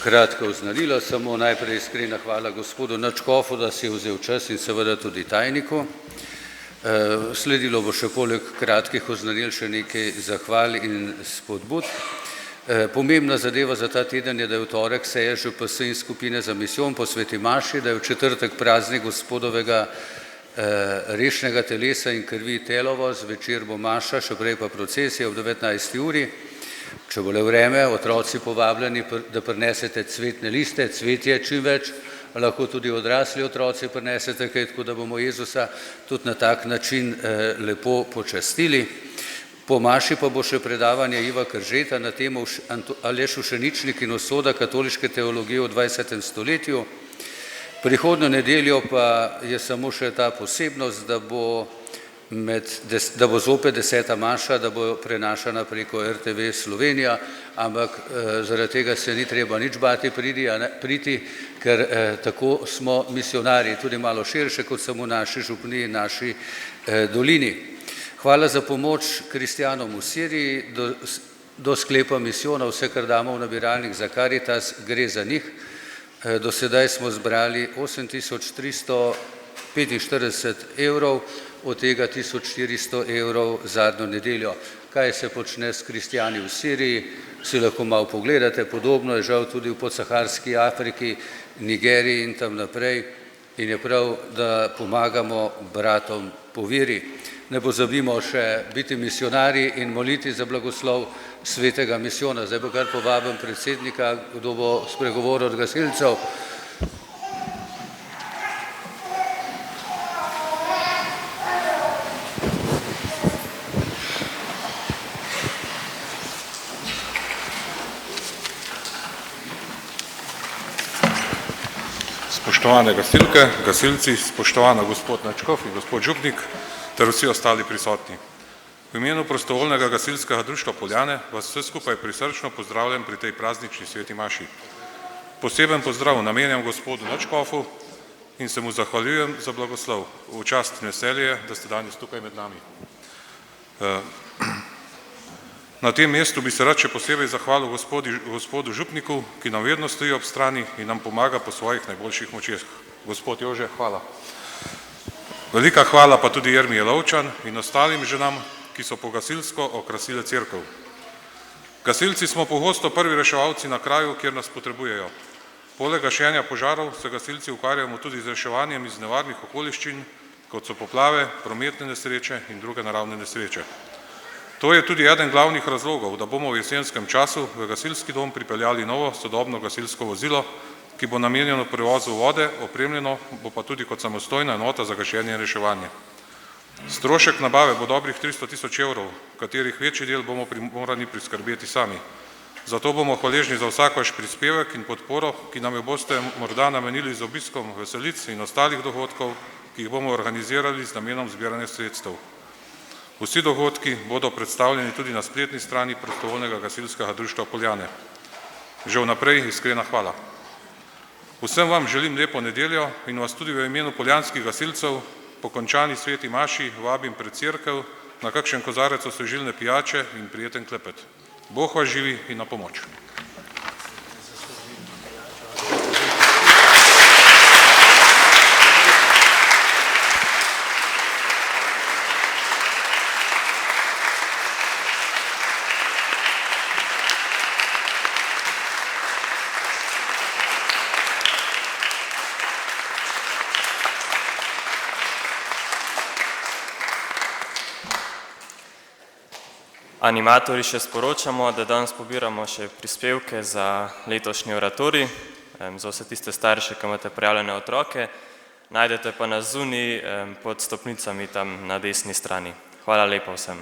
Kratko oznanilo, samo najprej iskrena hvala gospodu Nadškofu, da si je vzel čas in seveda tudi tajniku. Sledilo bo še poleg kratkih oznanil še nekaj zahval in spodbud. Pomembna zadeva za ta teden je, da je v torek seja ŽPS in skupine za misijon po Sveti maši, da je v četrtek praznik gospodovega rešnega telesa in krvi Telovo, zvečer bo maša, še prej pa procesija ob 19. uri. Če bo le vreme, otroci povabljeni, da prinesete cvetne liste, cvetje čim več, lahko tudi odrasli otroci prinesete kaj, tako da bomo Jezusa tudi na tak način lepo počastili. Po maši pa bo še predavanje Iva Kržeta na temo Aleš Ušeničnik in usoda katoliške teologije v 20. stoletju. Prihodnjo nedeljo pa je samo še ta posebnost, da bo zopet 10. maša, da bo prenašana preko RTV Slovenija, ampak zaradi tega se ni treba nič bati priti, ker tako smo misionarji, tudi malo širše kot samo naši župni in naši dolini. Hvala za pomoč kristjanom v Siriji, do sklepa misijona, vse, kar damo v nabiralnik za Karitas, gre za njih. Do sedaj smo zbrali 8345 evrov, od tega 1400 evrov zadnjo nedeljo. Kaj se počne s kristjani v Siriji, si lahko malo pogledate, podobno je žal tudi v podsaharski Afriki, Nigeriji in tam naprej in je prav, da pomagamo bratom po veri. Ne pozabimo še biti misionarji in moliti za blagoslov svetega misijona. Zdaj bo kar povabim predsednika, kdo bo spregovoril od gasilcev. Spoštovane gasilke, gasilci, spoštovana gospod Nadškof in gospod župnik ter vsi ostali prisotni. V imenu prostovoljnega gasilskega društva Poljane vas vse skupaj prisrčno pozdravljam pri tej praznični sveti maši. Poseben pozdrav namenjam gospodu Nadškofu in se mu zahvaljujem za blagoslov. V čast in veselje, da ste danes tukaj med nami. Na tem mestu bi se rad še posebej zahvalil gospodu župniku, ki nam vedno stoji ob strani in nam pomaga po svojih najboljših močeh. Gospod Jože, hvala. Velika hvala pa tudi Jermiji Lovčan in ostalim ženam, ki so pogasilsko okrasile cerkev. Gasilci smo pogosto prvi reševalci na kraju, kjer nas potrebujejo. Poleg gašenja požarov se gasilci ukvarjamo tudi z reševanjem iz nevarnih okoliščin, kot so poplave, prometne nesreče in druge naravne nesreče. To je tudi eden glavnih razlogov, da bomo v jesenskem času v gasilski dom pripeljali novo sodobno gasilsko vozilo, ki bo namenjeno prevozu vode, opremljeno bo pa tudi kot samostojna enota za gašenje in reševanje. Strošek nabave bo dobrih 300 000 evrov, katerih večji del bomo primorani priskrbeti sami. Zato bomo hvaležni za vsak vaš prispevek in podporo, ki nam jo boste morda namenili z obiskom veselic in ostalih dogodkov, ki jih bomo organizirali z namenom zbiranja sredstev. Vsi dogodki bodo predstavljeni tudi na spletni strani prostovoljnega gasilskega društva Poljane. Že vnaprej iskrena hvala. Vsem vam želim lepo nedeljo in vas tudi v imenu poljanskih gasilcev po končani sveti maši vabim pred cerkev na kakšen kozarec osvežilne pijače in prijeten klepet. Bog vas živi in na pomoč. Animatorji še sporočamo, da danes pobiramo še prispevke za letošnji oratorij, za vse tiste starše, ki imate prijavljene otroke. Najdete pa nas zunaj pod stopnicami tam na desni strani. Hvala lepa vsem.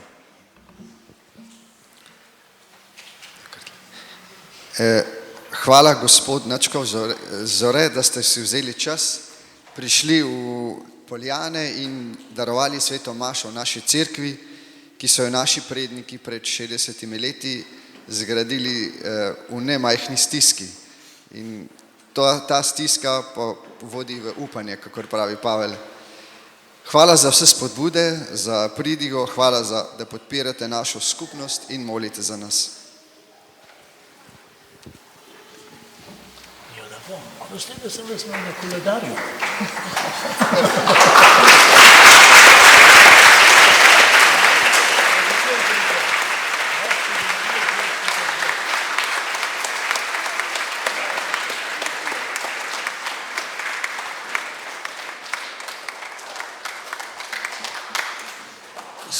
Hvala, gospod Načkov Zore, da ste si vzeli čas, prišli v Poljane in darovali sveto mašo v naši cerkvi, ki so jo naši predniki pred 60 leti zgradili v nemajhni stiski. In ta stiska pa vodi v upanje, kakor pravi Pavel. Hvala za vse spodbude, za pridigo, hvala, da podpirate našo skupnost in molite za nas. Naslednje sem vas imel na koledarju.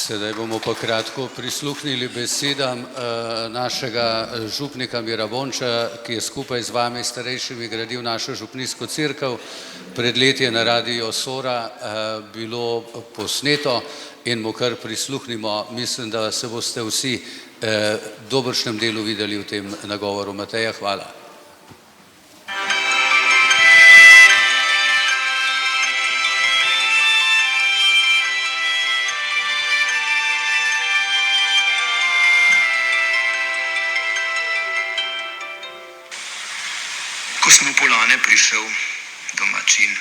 Sedaj bomo pa kratko prisluhnili besedam našega župnika Mira Vonča, ki je skupaj z vami starejšimi gradil našo župnijsko cerkev. Pred leti je na radiu Sora bilo posneto in mu kar prisluhnimo. Mislim, da se boste vsi v dobršnem delu videli v tem nagovoru. Mateja, hvala. Ko sem v Poljane prišel, domačin,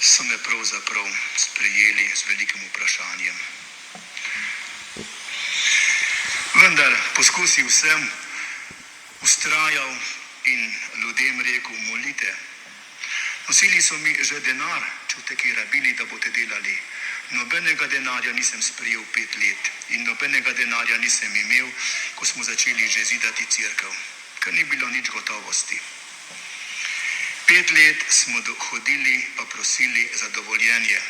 so me pravzaprav sprejeli z velikim vprašanjem. Vendar poskusil sem, ustrajal in ljudem rekel, molite. Nosili so mi že denar, čutek je rabili, da boste delali. Nobenega denarja nisem sprejel 5 let in nobenega denarja nisem imel, ko smo začeli že zidati cerkev, ker ni bilo nič gotovosti. 5 let smo hodili pa prosili za dovoljenje.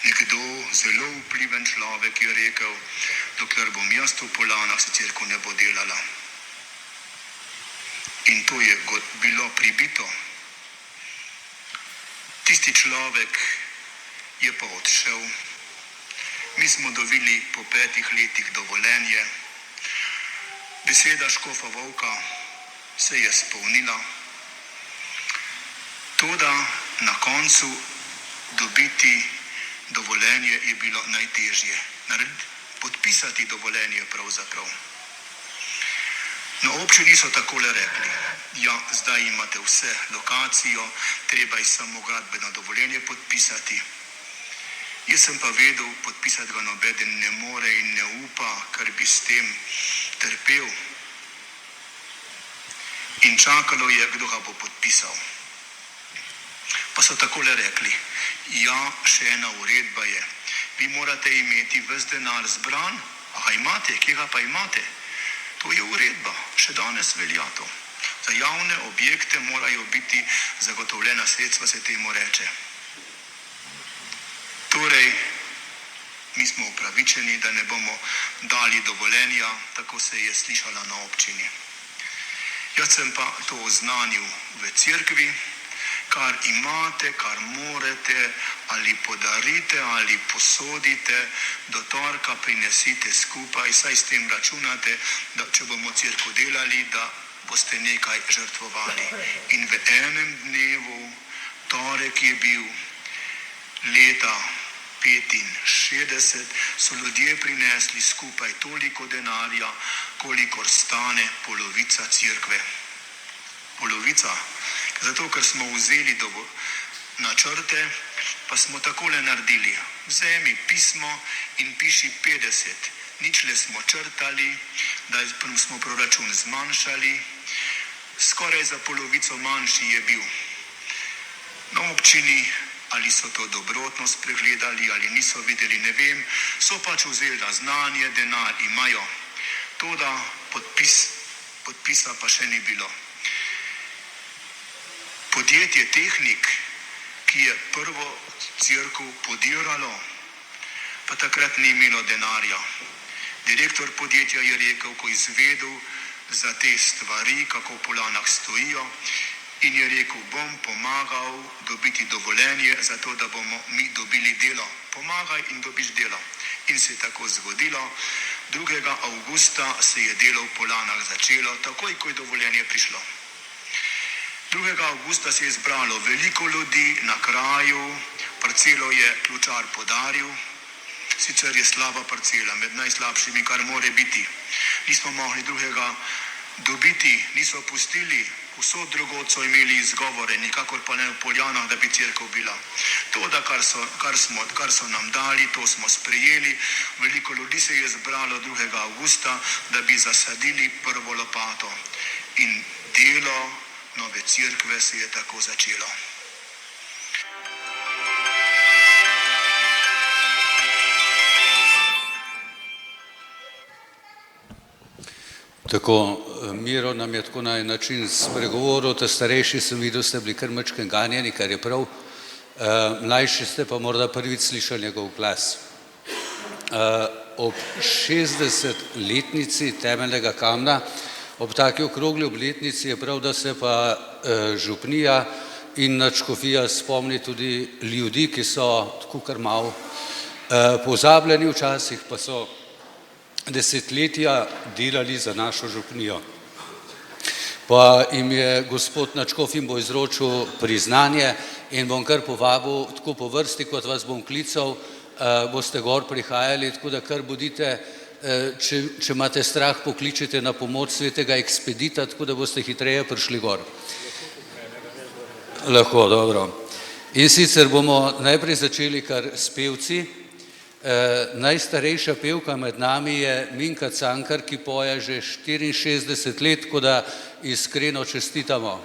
Nekdo, zelo vpliven človek, je rekel, dokler bom jaz v Poljanah, se cerkev ne bo delala. In to je bilo pribito. Tisti človek je pa odšel. Mi smo dobili po 5 letih dovoljenje. Beseda škofa Volka se je spolnila. Toda na koncu dobiti dovoljenje je bilo najtežje. Podpisati dovoljenje pravzaprav. Na občini so takole rekli, ja, zdaj imate vse lokacijo, treba je samo gradbeno dovoljenje podpisati. Jaz sem pa vedel, podpisati ga nobeden ne more in ne upa, ker bi s tem trpel. In čakalo je, kdo ga bo podpisal. Pa so takole rekli, ja, še ena uredba je. Vi morate imeti ves denar zbran, aha imate, kje ga pa imate? To je uredba, še danes velja to. Za javne objekte morajo biti zagotovljena sredstva, se temu reče. Torej, mi smo upravičeni, da ne bomo dali dovoljenja, tako se je slišala na občini. Jaz sem pa to oznanil v cerkvi, kar imate, kar morete, ali podarite, ali posodite, do torka prinesite skupaj, saj s tem računate, da če bomo cerkev delali, da boste nekaj žrtvovali. In v enem dnevu, torek je bil leta 65, so ljudje prinesli skupaj toliko denarja, kolikor stane polovica cerkve. Polovica. Zato, ker smo vzeli načrte, pa smo takole naredili. Vzemi pismo in piši 50. Ničle smo črtali, da smo proračun zmanjšali. Skoraj za polovico manjši je bil. Na občini, ali so to dobrotno spregledali, ali niso videli, ne vem, so pač vzeli na znanje, denar imajo. Toda podpisa pa še ni bilo. Podjetje Tehnik, ki je prvo cerkev podiralo, pa takrat ni imelo denarja. Direktor podjetja je rekel, ko je izvedel za te stvari, kako v Poljanah stojijo, in je rekel, bom pomagal dobiti dovoljenje, zato da bomo mi dobili delo. Pomagaj in dobiš delo. In se je tako zgodilo, 2. avgusta se je delo v Poljanah začelo, takoj, ko je dovoljenje prišlo. 2. avgusta se je zbralo veliko ljudi na kraju, parcelo je ključar podaril, sicer je slaba parcela, med najslabšimi, kar more biti. Nismo mogli drugega dobiti, niso pustili, vso drugod so imeli izgovore, nikakor pa ne v Poljanah, da bi cerkev bila. To, da kar so nam dali, to smo sprejeli. Veliko ljudi se je zbralo 2. avgusta, da bi zasadili prvo lopato. In delo nove cerkve se je tako začelo. Tako, Miro nam je tako na en način spregovoril, ta starejši sem videl, ste bili kar majčkeno ganjeni, kar je prav. Mlajši ste pa morda prvič slišali njegov glas. Ob 60-letnici temeljnega kamna, ob taki okrogli obletnici je prav, da se pa župnija in nadškofija spomni tudi ljudi, ki so tako kar malo pozabljeni včasih, pa so desetletja delali za našo župnijo. Pa jim je gospod nadškof jim bo izročil priznanje in bom kar povabil, tako po vrsti, kot vas bom klical, boste gor prihajali, tako da kar bodite, če imate strah, pokličite na pomoč svetega ekspedita, tako da boste hitreje prišli gor. Lahko, dobro. In sicer bomo najprej začeli kar s pevci. Najstarejša pevka med nami je Minka Cankar, ki poje že 64 let, tako da iskreno čestitamo.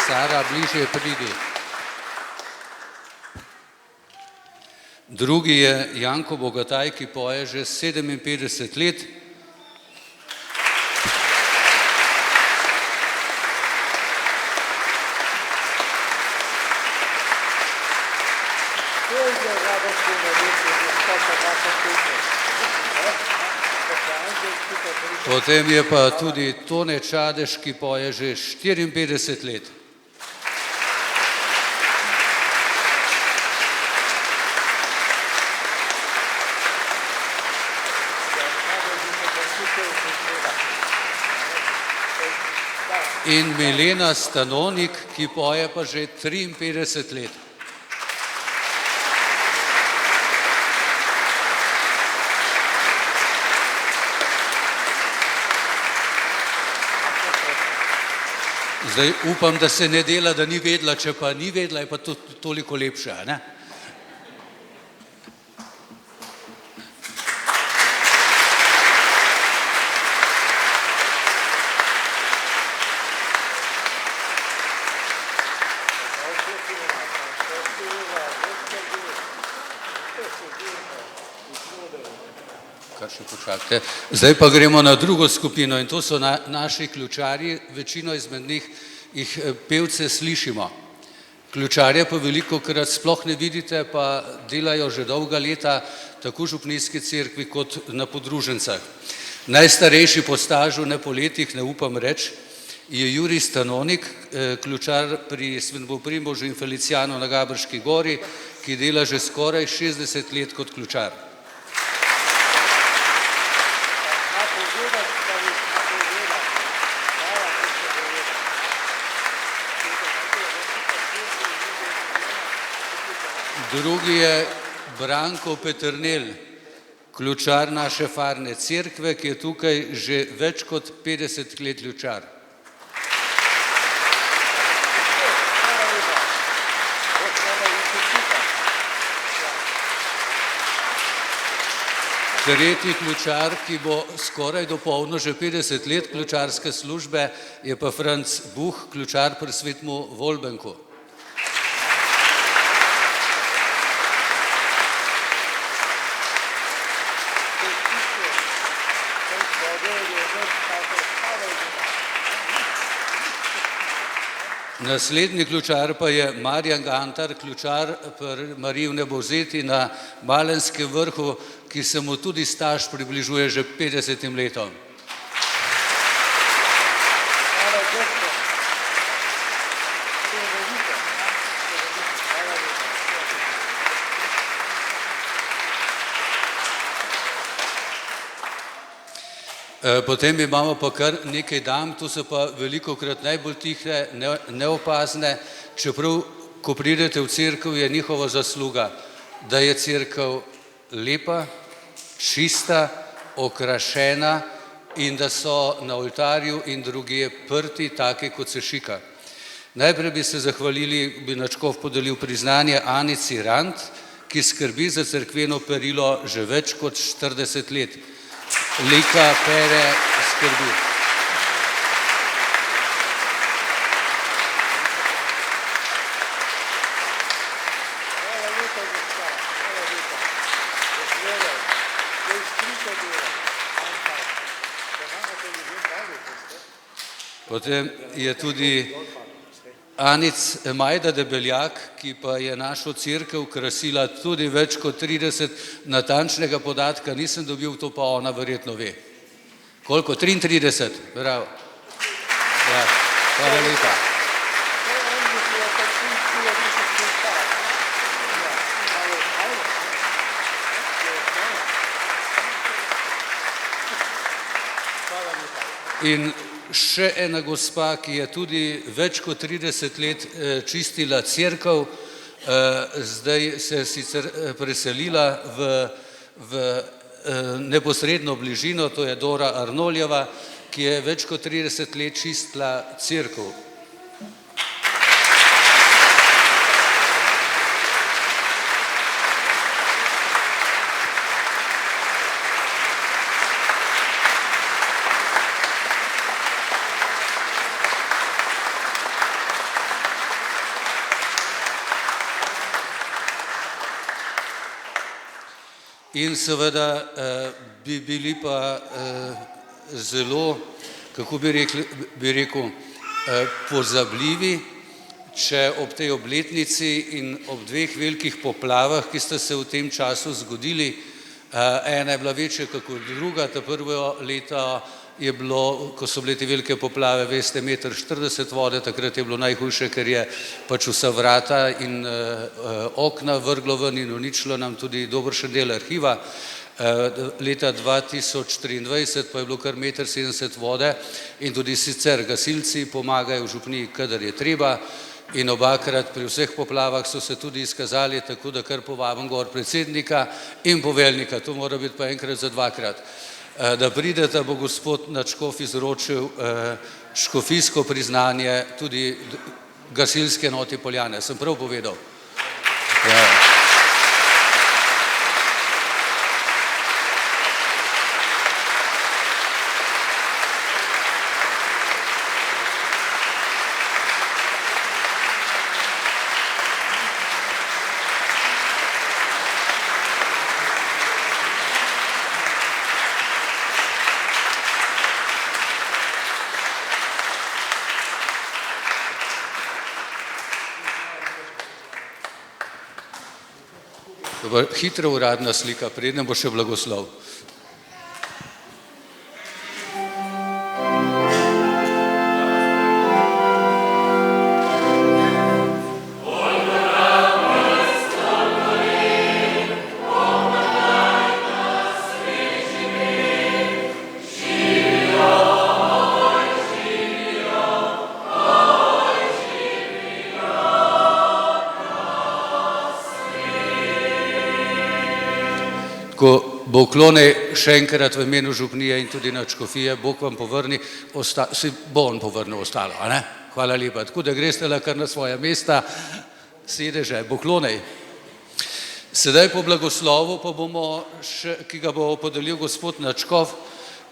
Sara, bližje pridi. Drugi je Janko Bogataj, ki poje že 57 let. Potem je pa tudi Tone Čadež, ki poje že 54 let. In Milena Stanonik, ki poje pa že 53 let. Zdaj upam, da se ne dela, da ni vedela, če pa ni vedela, je pa to toliko lepše, ne? Zdaj pa gremo na drugo skupino in to so naši ključarji, večino izmed njih jih pevce slišimo. Ključarje pa velikokrat sploh ne vidite, pa delajo že dolga leta tako v župnijski cerkvi kot na podružencah. Najstarejši po stažu, ne po letih, ne upam reči, je Jurij Stanonik, ključar pri Svetobrimbožu in Felicijanu na Gabrški gori, ki dela že skoraj 60 let kot ključar. Drugi je Branko Peternel, ključar naše farne cerkve, ki je tukaj že več kot 50 let ključar. Tretji ključar, ki bo skoraj dopolnil že 50 let ključarske službe, je pa Franc Buh, ključar pri Svetemu Volbenku. Naslednji ključar pa je Marjan Gantar, ključar pri Mariji v Nebozeti na Malenskem vrhu, ki se mu tudi staž približuje že 50 letom. Potem imamo pa kar nekaj dam, to so pa velikokrat najbolj tihe, neopazne, čeprav, ko pridete v cerkev, je njihova zasluga, da je cerkev lepa, čista, okrašena in da so na oltarju in drugje prti, take kot se šika. Najprej bi se zahvalili, bi nadškof podelil priznanje Anici Rant, ki skrbi za cerkveno perilo že več kot 40 let. Lika, pere, skrbi. Potem je tudi Majda Debeljak, ki pa je našo cerkev krasila tudi več kot 30, natančnega podatka nisem dobil, to pa ona verjetno ve. Koliko? 33? Bravo. Ja, hvala lepa. In še ena gospa, ki je tudi več kot 30 let čistila cerkev, zdaj se je sicer preselila v neposredno bližino, to je Dora Arnoljeva, ki je več kot 30 let čistila cerkev. In seveda bi bili pa zelo, kako bi rekel, pozabljivi, če ob tej obletnici in ob dveh velikih poplavah, ki sta se v tem času zgodili, ena je bila večja kot druga, ta prvo leto je bilo, ko so bile te velike poplave, veste, 1,40 m vode, takrat je bilo najhujše, ker je pač vsa vrata in okna vrglo ven in uničilo nam tudi dobršen del arhiva. Leta 2023 pa je bilo kar 1,70 m vode in tudi sicer gasilci pomagajo v župniji, kadar je treba, in obakrat pri vseh poplavah so se tudi izkazali, tako da kar povabim gor predsednika in poveljnika, to mora biti pa enkrat za dvakrat, da pridete, bo gospod nadškof izročil škofijsko priznanje tudi gasilske enote Poljane. Sem prav povedal? Ja. Hitra uradna slika, preden bo še blagoslov. Ko bo klone še enkrat v imenu župnije in tudi nadškofije, Bog vam povrni, si bo on povrnil ostalo, a ne? Hvala lepa. Tako da greste kar na svoja mesta, sedeže, bo klonej. Sedaj po blagoslovu pa bomo, ki ga bo podelil gospod nadškof,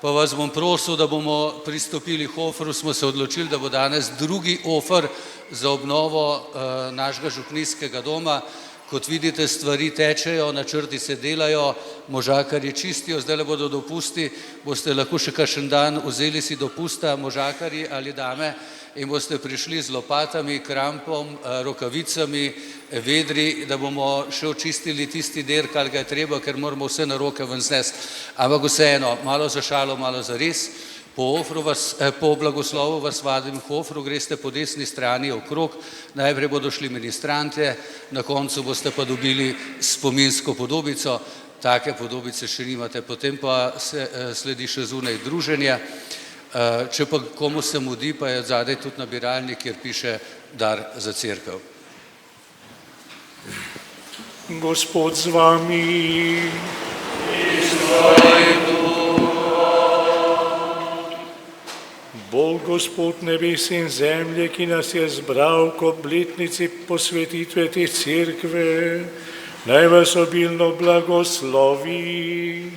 pa vas bom prosil, da bomo pristopili Hoferu, smo se odločili, da bo danes drugi Hofer za obnovo našega župnijskega doma, Kot vidite, stvari tečejo, načrti se delajo, možakarji čistijo, zdaj le bodo dopusti, boste lahko še kakšen dan vzeli si dopusta, možakarji ali dame, in boste prišli z lopatami, krampom, rokavicami, vedri, da bomo še očistili tisti del, kar ga je treba, ker moramo vse na roke ven znesti. Ampak vseeno, malo za šalo, malo za res. Po blagoslovu vas vadim k ofru, greste po desni strani okrog, najprej bodo šli ministrante, na koncu boste pa dobili spominsko podobico, take podobice še nimate, potem pa sledi še zunaj druženje. Če pa komu se mudi, pa je zadaj tudi nabiralnik, kjer piše dar za cerkev. Gospod z vami. Bog, Gospod nebes in zemlje, ki nas je zbral k obletnici posvetitve te cerkve, naj vas obilno blagoslovi.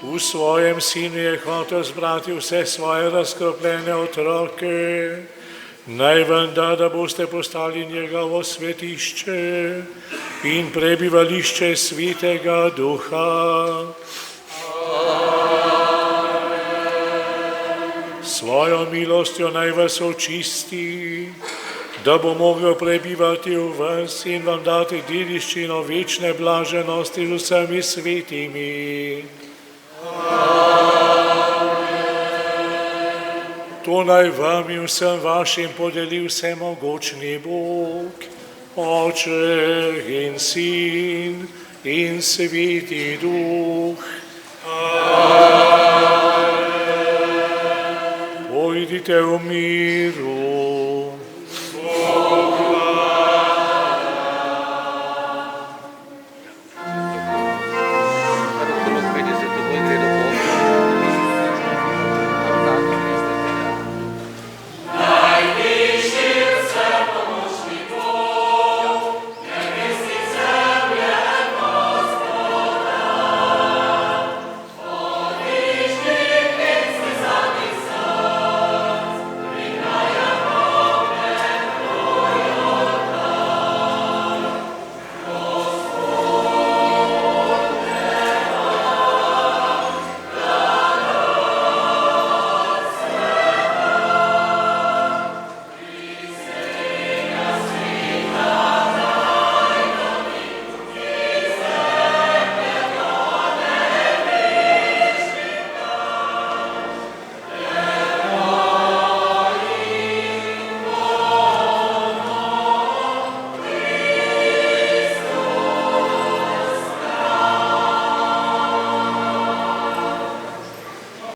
V svojem sinu je hotel zbrati vse svoje razkropljene otroke, naj vam da, da boste postali njegovo svetišče in prebivališče Svetega Duha. Svojo milostjo naj vas očisti, da bo mogel prebivati v vas in vam dati dediščino večne blaženosti z vsemi svetimi. To naj vam in vsem vašim podeli vsemogočni Bog, Oče in Sin in Sveti Duh. Pojdite v miru.